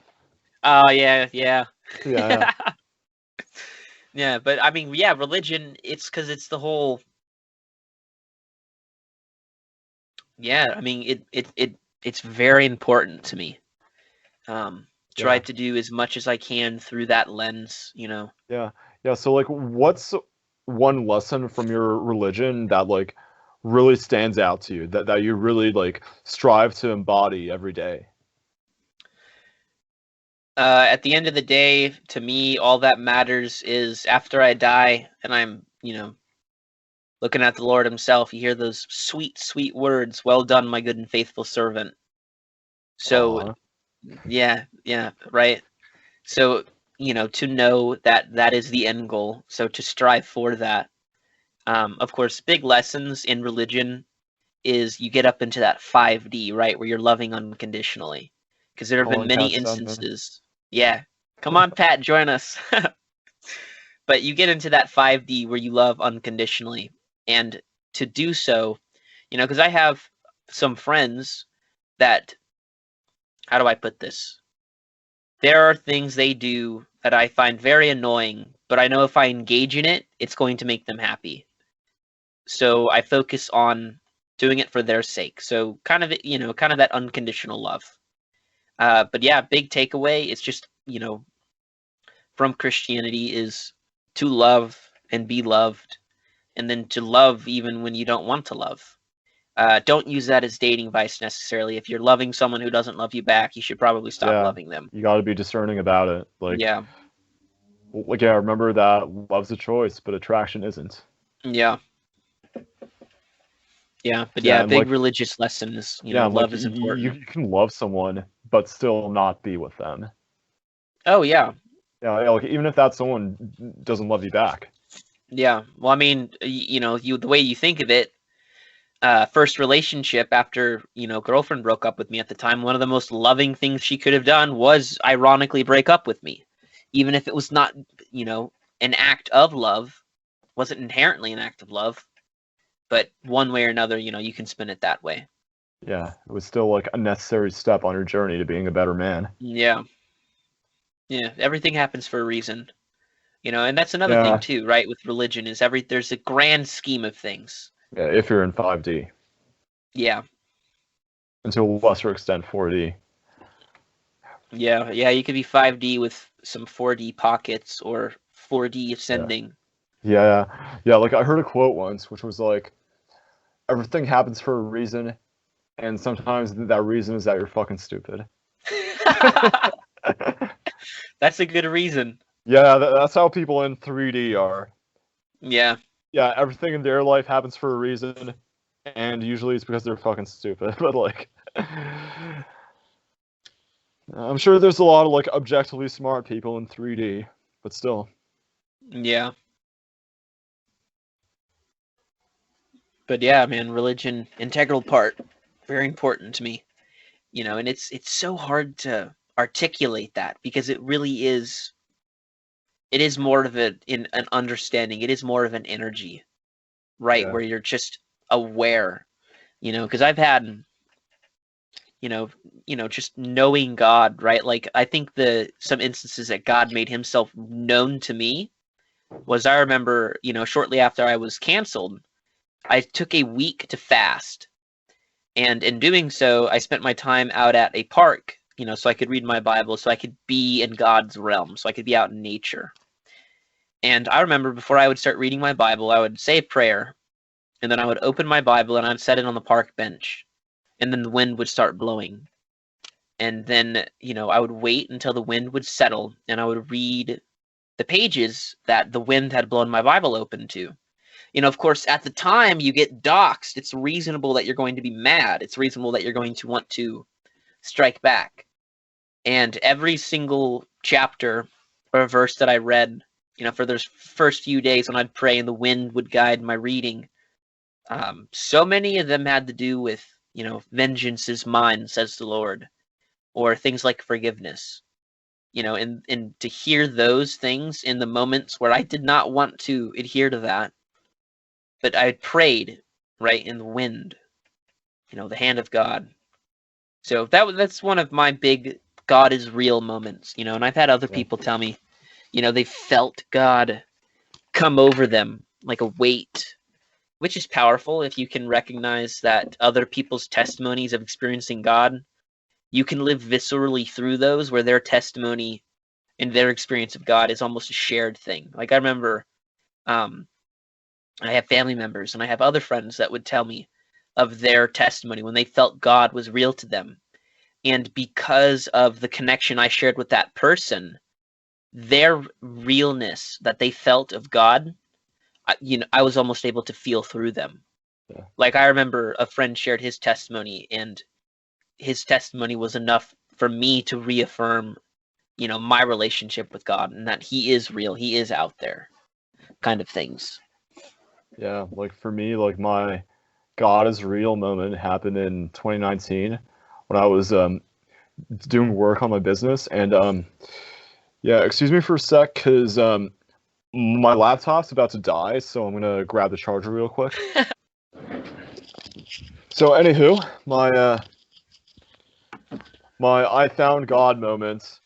Oh yeah. Yeah. Yeah, but I mean, yeah, religion. It's because it's the whole. Yeah, I mean, it's very important to me. Try to do as much as I can through that lens, Yeah. So like, what's one lesson from your religion that like really stands out to you, that you really like strive to embody every day? At the end of the day, to me, all that matters is after I die and I'm, looking at the Lord himself, you hear those sweet, sweet words, "Well done, my good and faithful servant." So, Aw. yeah, right. So, to know that that is the end goal, so to strive for that. Of course, big lessons in religion is you get up into that 5D, right, where you're loving unconditionally. Because there have been Calling many Pat Stedman. instances. Yeah. Come on, Pat, join us. But you get into that 5D where you love unconditionally. And to do so, because I have some friends that, how do I put this? There are things they do that I find very annoying, but I know if I engage in it, it's going to make them happy. So I focus on doing it for their sake. So kind of, kind of that unconditional love. But yeah, big takeaway is just, from Christianity is to love and be loved, and then to love even when you don't want to love. Don't use that as dating advice necessarily. If you're loving someone who doesn't love you back, you should probably stop Yeah, loving them. you got to be discerning about it. Yeah, Yeah, remember that love's a choice, but attraction isn't. yeah, yeah. But Yeah, yeah, and big religious lesson is, yeah, and love is you important. can love someone but still not be with them. Oh yeah, Yeah, like even if that someone doesn't love you back. yeah. Well, I mean, the way you think of it, first relationship after girlfriend broke up with me at the time, one of the most loving things she could have done was ironically break up with me, even if it was not an act of love, wasn't inherently an act of love, but one way or another, you can spin it that way. Yeah, it was still like a necessary step on her journey to being a better man. Yeah, everything happens for a reason. And that's another thing Yeah, too, right, with religion is there's a grand scheme of things. yeah, if you're in 5D, Yeah, and to a lesser extent 4D. yeah, you could be 5D with some 4D pockets or 4D Yeah. ascending. Yeah, yeah. Like I heard a quote once, which was like, "Everything happens for a reason, and sometimes that reason is that you're fucking stupid." That's a good reason. Yeah, that's how people in 3D are. Yeah, Yeah, everything in their life happens for a reason, and usually it's because they're fucking stupid. But like, I'm sure there's a lot of like objectively smart people in 3D, but still. yeah. But yeah, man, religion, integral part, very important to me. And it's so hard to articulate that because it is more of an understanding. It is more of an energy, right? Yeah, Where you're just aware, because I've had, you know, just knowing God, right? Like I think some instances that God made himself known to me was I remember, shortly after I was canceled, I took a week to fast. And in doing so, I spent my time out at a park, so I could read my Bible, so I could be in God's realm, so I could be out in nature. And I remember before I would start reading my Bible, I would say a prayer, and then I would open my Bible and I'd set it on the park bench. And then the wind would start blowing. And then, I would wait until the wind would settle and I would read the pages that the wind had blown my Bible open to. Of course, at the time you get doxxed, it's reasonable that you're going to be mad. It's reasonable that you're going to want to strike back. And every single chapter or verse that I read, for those first few days when I'd pray and the wind would guide my reading, so many of them had to do with, vengeance is mine, says the Lord, or things like forgiveness. And to hear those things in the moments where I did not want to adhere to that, but I prayed, right, in the wind, the hand of God. So that's one of my big God is real moments, and I've had other yeah, people tell me, they felt God come over them like a weight, which is powerful if you can recognize that other people's testimonies of experiencing God, you can live viscerally through those where their testimony and their experience of God is almost a shared thing. Like I remember I have family members and I have other friends that would tell me of their testimony when they felt God was real to them. And because of the connection I shared with that person, their realness that they felt of God, I was almost able to feel through them. Yeah. Like I remember a friend shared his testimony, and his testimony was enough for me to reaffirm, my relationship with God and that He is real, He is out there, kind of things. Yeah, like for me, like my God is real moment happened in 2019 when I was doing work on my business. And yeah, excuse me for a sec, because my laptop's about to die, so I'm gonna grab the charger real quick. So anywho, my I found God moment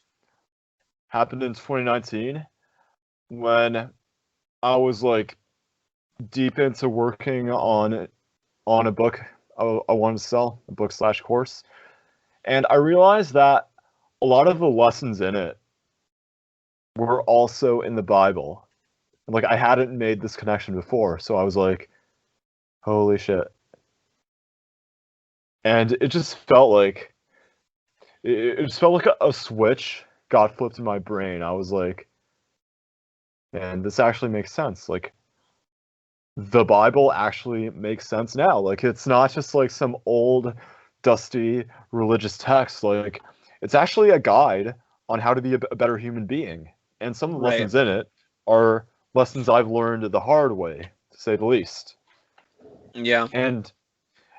happened in 2019 when I was like deep into working on a book I wanted to sell, a book slash course, and I realized that a lot of the lessons in it were also in the Bible. Like I hadn't made this connection before, so I was like, "Holy shit!" And it just felt like it just felt like a switch got flipped in my brain. I was like, "Man, this actually makes sense." Like the Bible actually makes sense now. Like it's not just like some old, dusty religious text. Like it's actually a guide on how to be a better human being. And some of the Right. lessons in it are lessons I've learned the hard way, to say the least. Yeah. And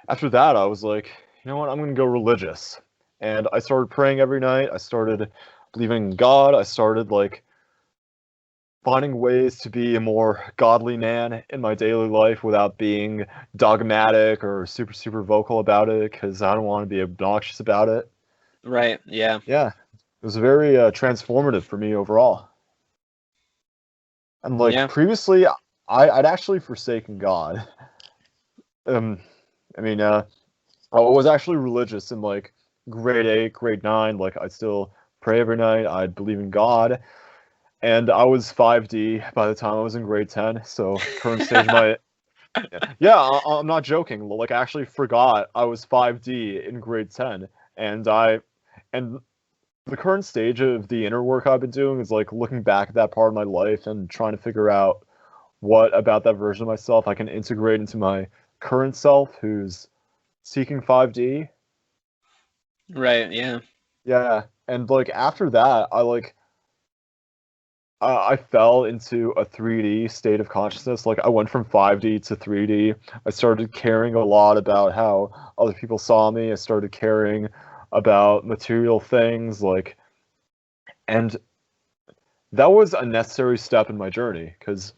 after that, I was like, you know what? I'm going to go religious. And I started praying every night. I started believing in God. I started like finding ways to be a more godly man in my daily life without being dogmatic or super vocal about it because I don't want to be obnoxious about it. Right. Yeah. Yeah, it was very transformative for me overall. And like Yeah. previously, I'd actually forsaken God. Um, I mean, I was actually religious in like grade 8, grade 9. Like I'd still pray every night. I'd believe in God. And I was 5D by the time I was in grade 10. So current stage of my yeah, I'm not joking. Like I actually forgot I was 5D in grade 10, and and the current stage of the inner work I've been doing is like looking back at that part of my life and trying to figure out what about that version of myself I can integrate into my current self who's seeking 5D. Right. Yeah. Yeah, and like after that, I fell into a 3D state of consciousness. Like I went from 5D to 3D. I started caring a lot about how other people saw me. I started caring about material things, like, and that was a necessary step in my journey because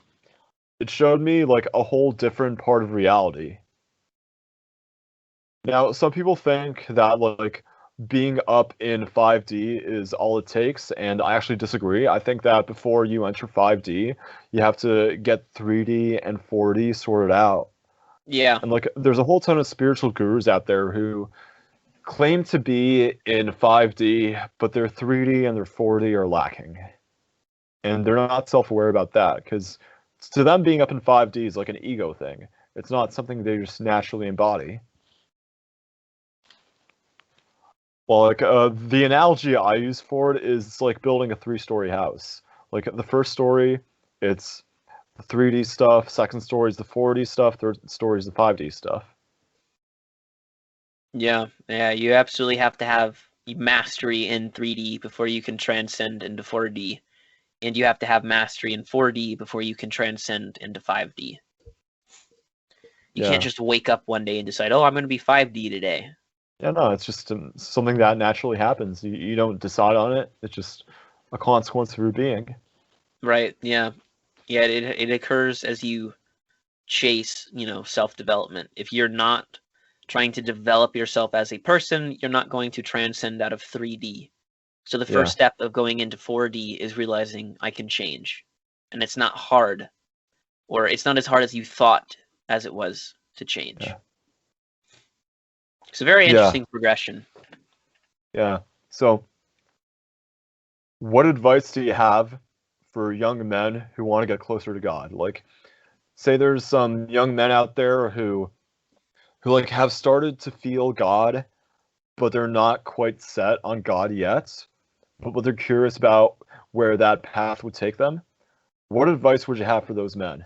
it showed me like a whole different part of reality. Now, some people think that like being up in 5D is all it takes, and I actually disagree. I think that before you enter 5D, you have to get 3D and 4D sorted out. Yeah. And like there's a whole ton of spiritual gurus out there who claim to be in 5D, but their 3D and their 4D are lacking. And they're not self-aware about that because to them being up in 5D is like an ego thing. It's not something they just naturally embody. Well, like the analogy I use for it is like building a three-story house. Like the first story, it's the 3D stuff. Second story is the 4D stuff. Third story is the 5D stuff. Yeah. Yeah. You absolutely have to have mastery in 3D before you can transcend into 4D, and you have to have mastery in 4D before you can transcend into 5D. You can't Yeah. just wake up one day and decide, "Oh, I'm going to be 5D today." Yeah, no, it's just something that naturally happens. You don't decide on it. It's just a consequence of your being. Right? Yeah. Yeah. It occurs as you chase, self-development. If you're not trying to develop yourself as a person, you're not going to transcend out of 3D. So the first Yeah, step of going into 4D is realizing I can change. And it's not hard, or it's not as hard as you thought as it was to change. yeah, It's a very yeah, interesting progression. yeah. So, what advice do you have for young men who want to get closer to God? Like, say there's some young men out there who like have started to feel God, but they're not quite set on God yet, but they're curious about where that path would take them. What advice would you have for those men?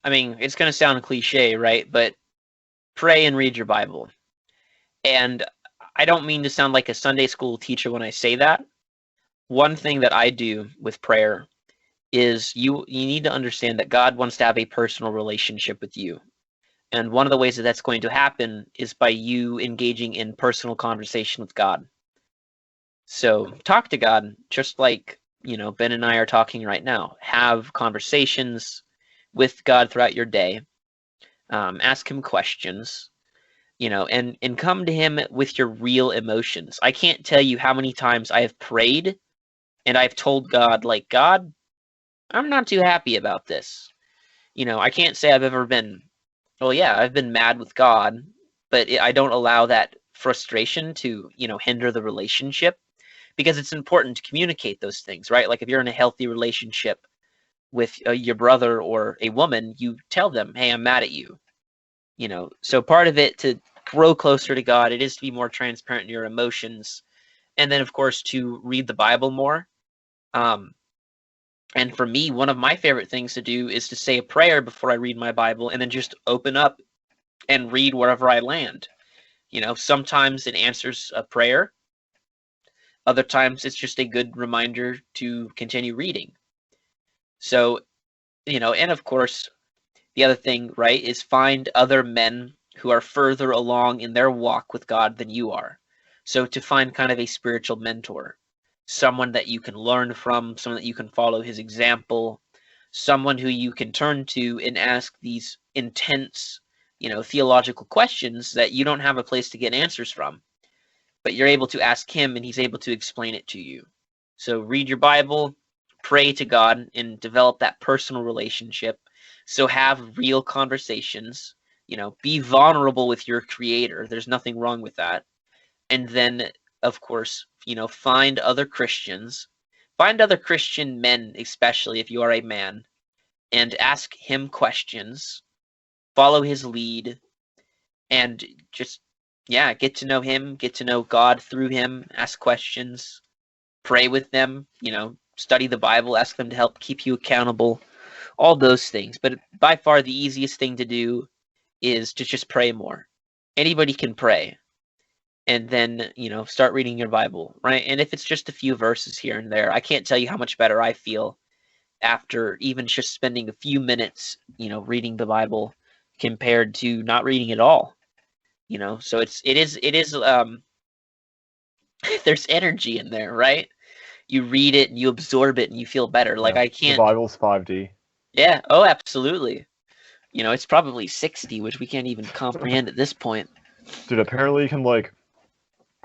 I mean, it's going to sound cliche, right? But pray and read your Bible. And I don't mean to sound like a Sunday school teacher when I say that. One thing that I do with prayer is you need to understand that God wants to have a personal relationship with you. And one of the ways that that's going to happen is by you engaging in personal conversation with God. So talk to God just like, Ben and I are talking right now. Have conversations with God throughout your day. Ask him questions, and come to him with your real emotions. I can't tell you how many times I have prayed and I've told God, like, God, I'm not too happy about this. I can't say I've ever been, well, yeah, I've been mad with God, but I don't allow that frustration to, hinder the relationship, because it's important to communicate those things, right? Like if you're in a healthy relationship with your brother or a woman, you tell them, hey, I'm mad at you. So part of it to grow closer to God, it is to be more transparent in your emotions. And then, of course, to read the Bible more. And for me, one of my favorite things to do is to say a prayer before I read my Bible and then just open up and read wherever I land. Sometimes it answers a prayer. Other times it's just a good reminder to continue reading. So, and of course, the other thing, right, is find other men who are further along in their walk with God than you are. So to find kind of a spiritual mentor, someone that you can learn from, someone that you can follow his example, someone who you can turn to and ask these intense, theological questions that you don't have a place to get answers from, but you're able to ask him and he's able to explain it to you. So read your Bible, pray to God, and develop that personal relationship. So have real conversations, be vulnerable with your creator. There's nothing wrong with that. And then, of course, find other Christians, find other Christian men, especially if you are a man, and ask him questions, follow his lead, and just, yeah, get to know him, get to know God through him, ask questions, pray with them, study the Bible, ask them to help keep you accountable, all those things. But by far the easiest thing to do is to just pray more. Anybody can pray. And then, start reading your Bible, right? And if it's just a few verses here and there, I can't tell you how much better I feel after even just spending a few minutes, reading the Bible compared to not reading at all. So it is there's energy in there, right? You read it and you absorb it and you feel better. Like Yeah, I the can't. Bible's 5D. Yeah. Oh, absolutely. It's probably 60, which we can't even comprehend at this point. Dude, apparently you can like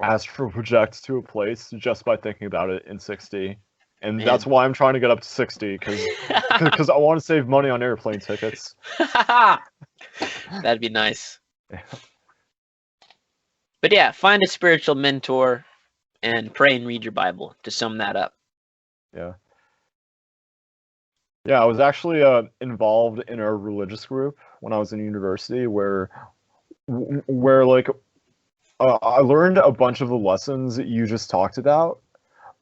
astral project to a place just by thinking about it in 6D. And Man. that's why I'm trying to get up to 60, because I want to save money on airplane tickets. That'd be nice. Yeah. But yeah, find a spiritual mentor and pray and read your Bible, to sum that up. Yeah. Yeah, I was actually involved in a religious group when I was in university where like I learned a bunch of the lessons that you just talked about,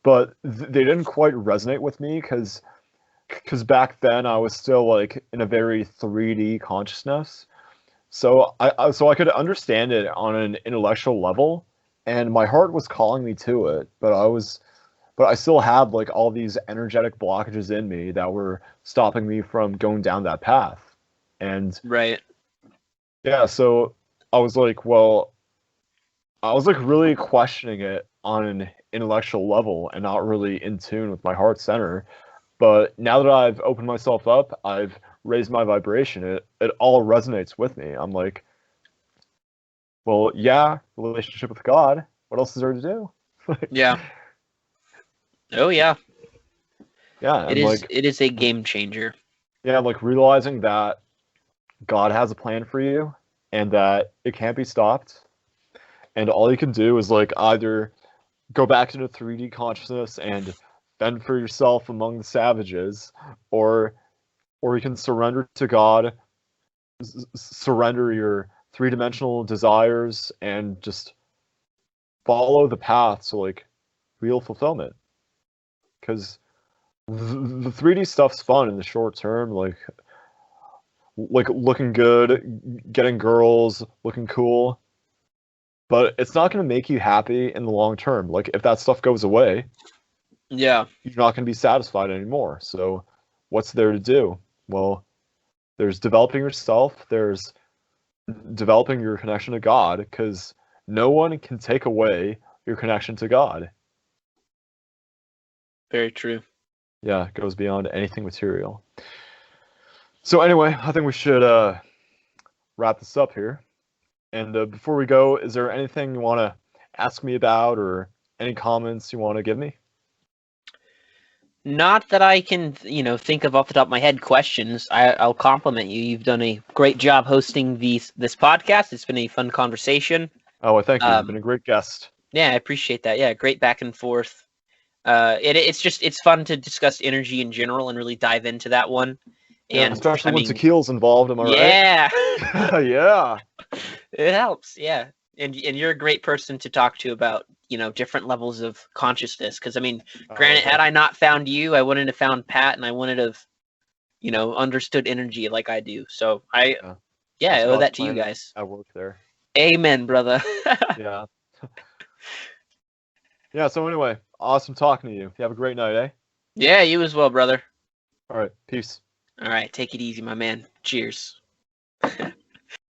but they didn't quite resonate with me because back then I was still like in a very 3D consciousness. So I could understand it on an intellectual level, and my heart was calling me to it, but I still had like all these energetic blockages in me that were stopping me from going down that path. And Right. yeah, so I was like, well, I was like really questioning it on an intellectual level and not really in tune with my heart center. But now that I've opened myself up, I've raised my vibration. It all resonates with me. I'm like, well, yeah, relationship with God. What else is there to do? Yeah. Oh yeah. Yeah, It and is. like, It is a game changer. yeah, like realizing that God has a plan for you and that it can't be stopped. And all you can do is like either go back into 3D consciousness and fend for yourself among the savages, or you can surrender to God, surrender your three-dimensional desires, and just follow the path to like real fulfillment. Because the 3D stuff's fun in the short term, like looking good, getting girls, looking cool. But it's not going to make you happy in the long term. Like if that stuff goes away, Yeah, you're not going to be satisfied anymore. So what's there to do? Well, there's developing yourself, there's developing your connection to God, because no one can take away your connection to God. very true. Yeah, it goes beyond anything material. So anyway, I think we should wrap this up here. And before we go, is there anything you want to ask me about, or any comments you want to give me? Not that I can, think of off the top of my head questions. I'll compliment you. You've done a great job hosting this podcast. It's been a fun conversation. Oh, well, thank you. You've been a great guest. Yeah, I appreciate that. Yeah, great back and forth. It's fun to discuss energy in general and really dive into that one. Yeah, And especially when Tequila's involved, am I yeah, right? Yeah. it helps. Yeah, and you're a great person to talk to about different levels of consciousness. Because granted, had I not found you, I wouldn't have found Pat, and I wouldn't have understood energy like I do. So I owe that to you guys. I work there. Amen, brother. Yeah. Yeah, so anyway, awesome talking to you. You have a great night, eh? Yeah, you as well, brother. All right, peace. All right, take it easy, my man. Cheers.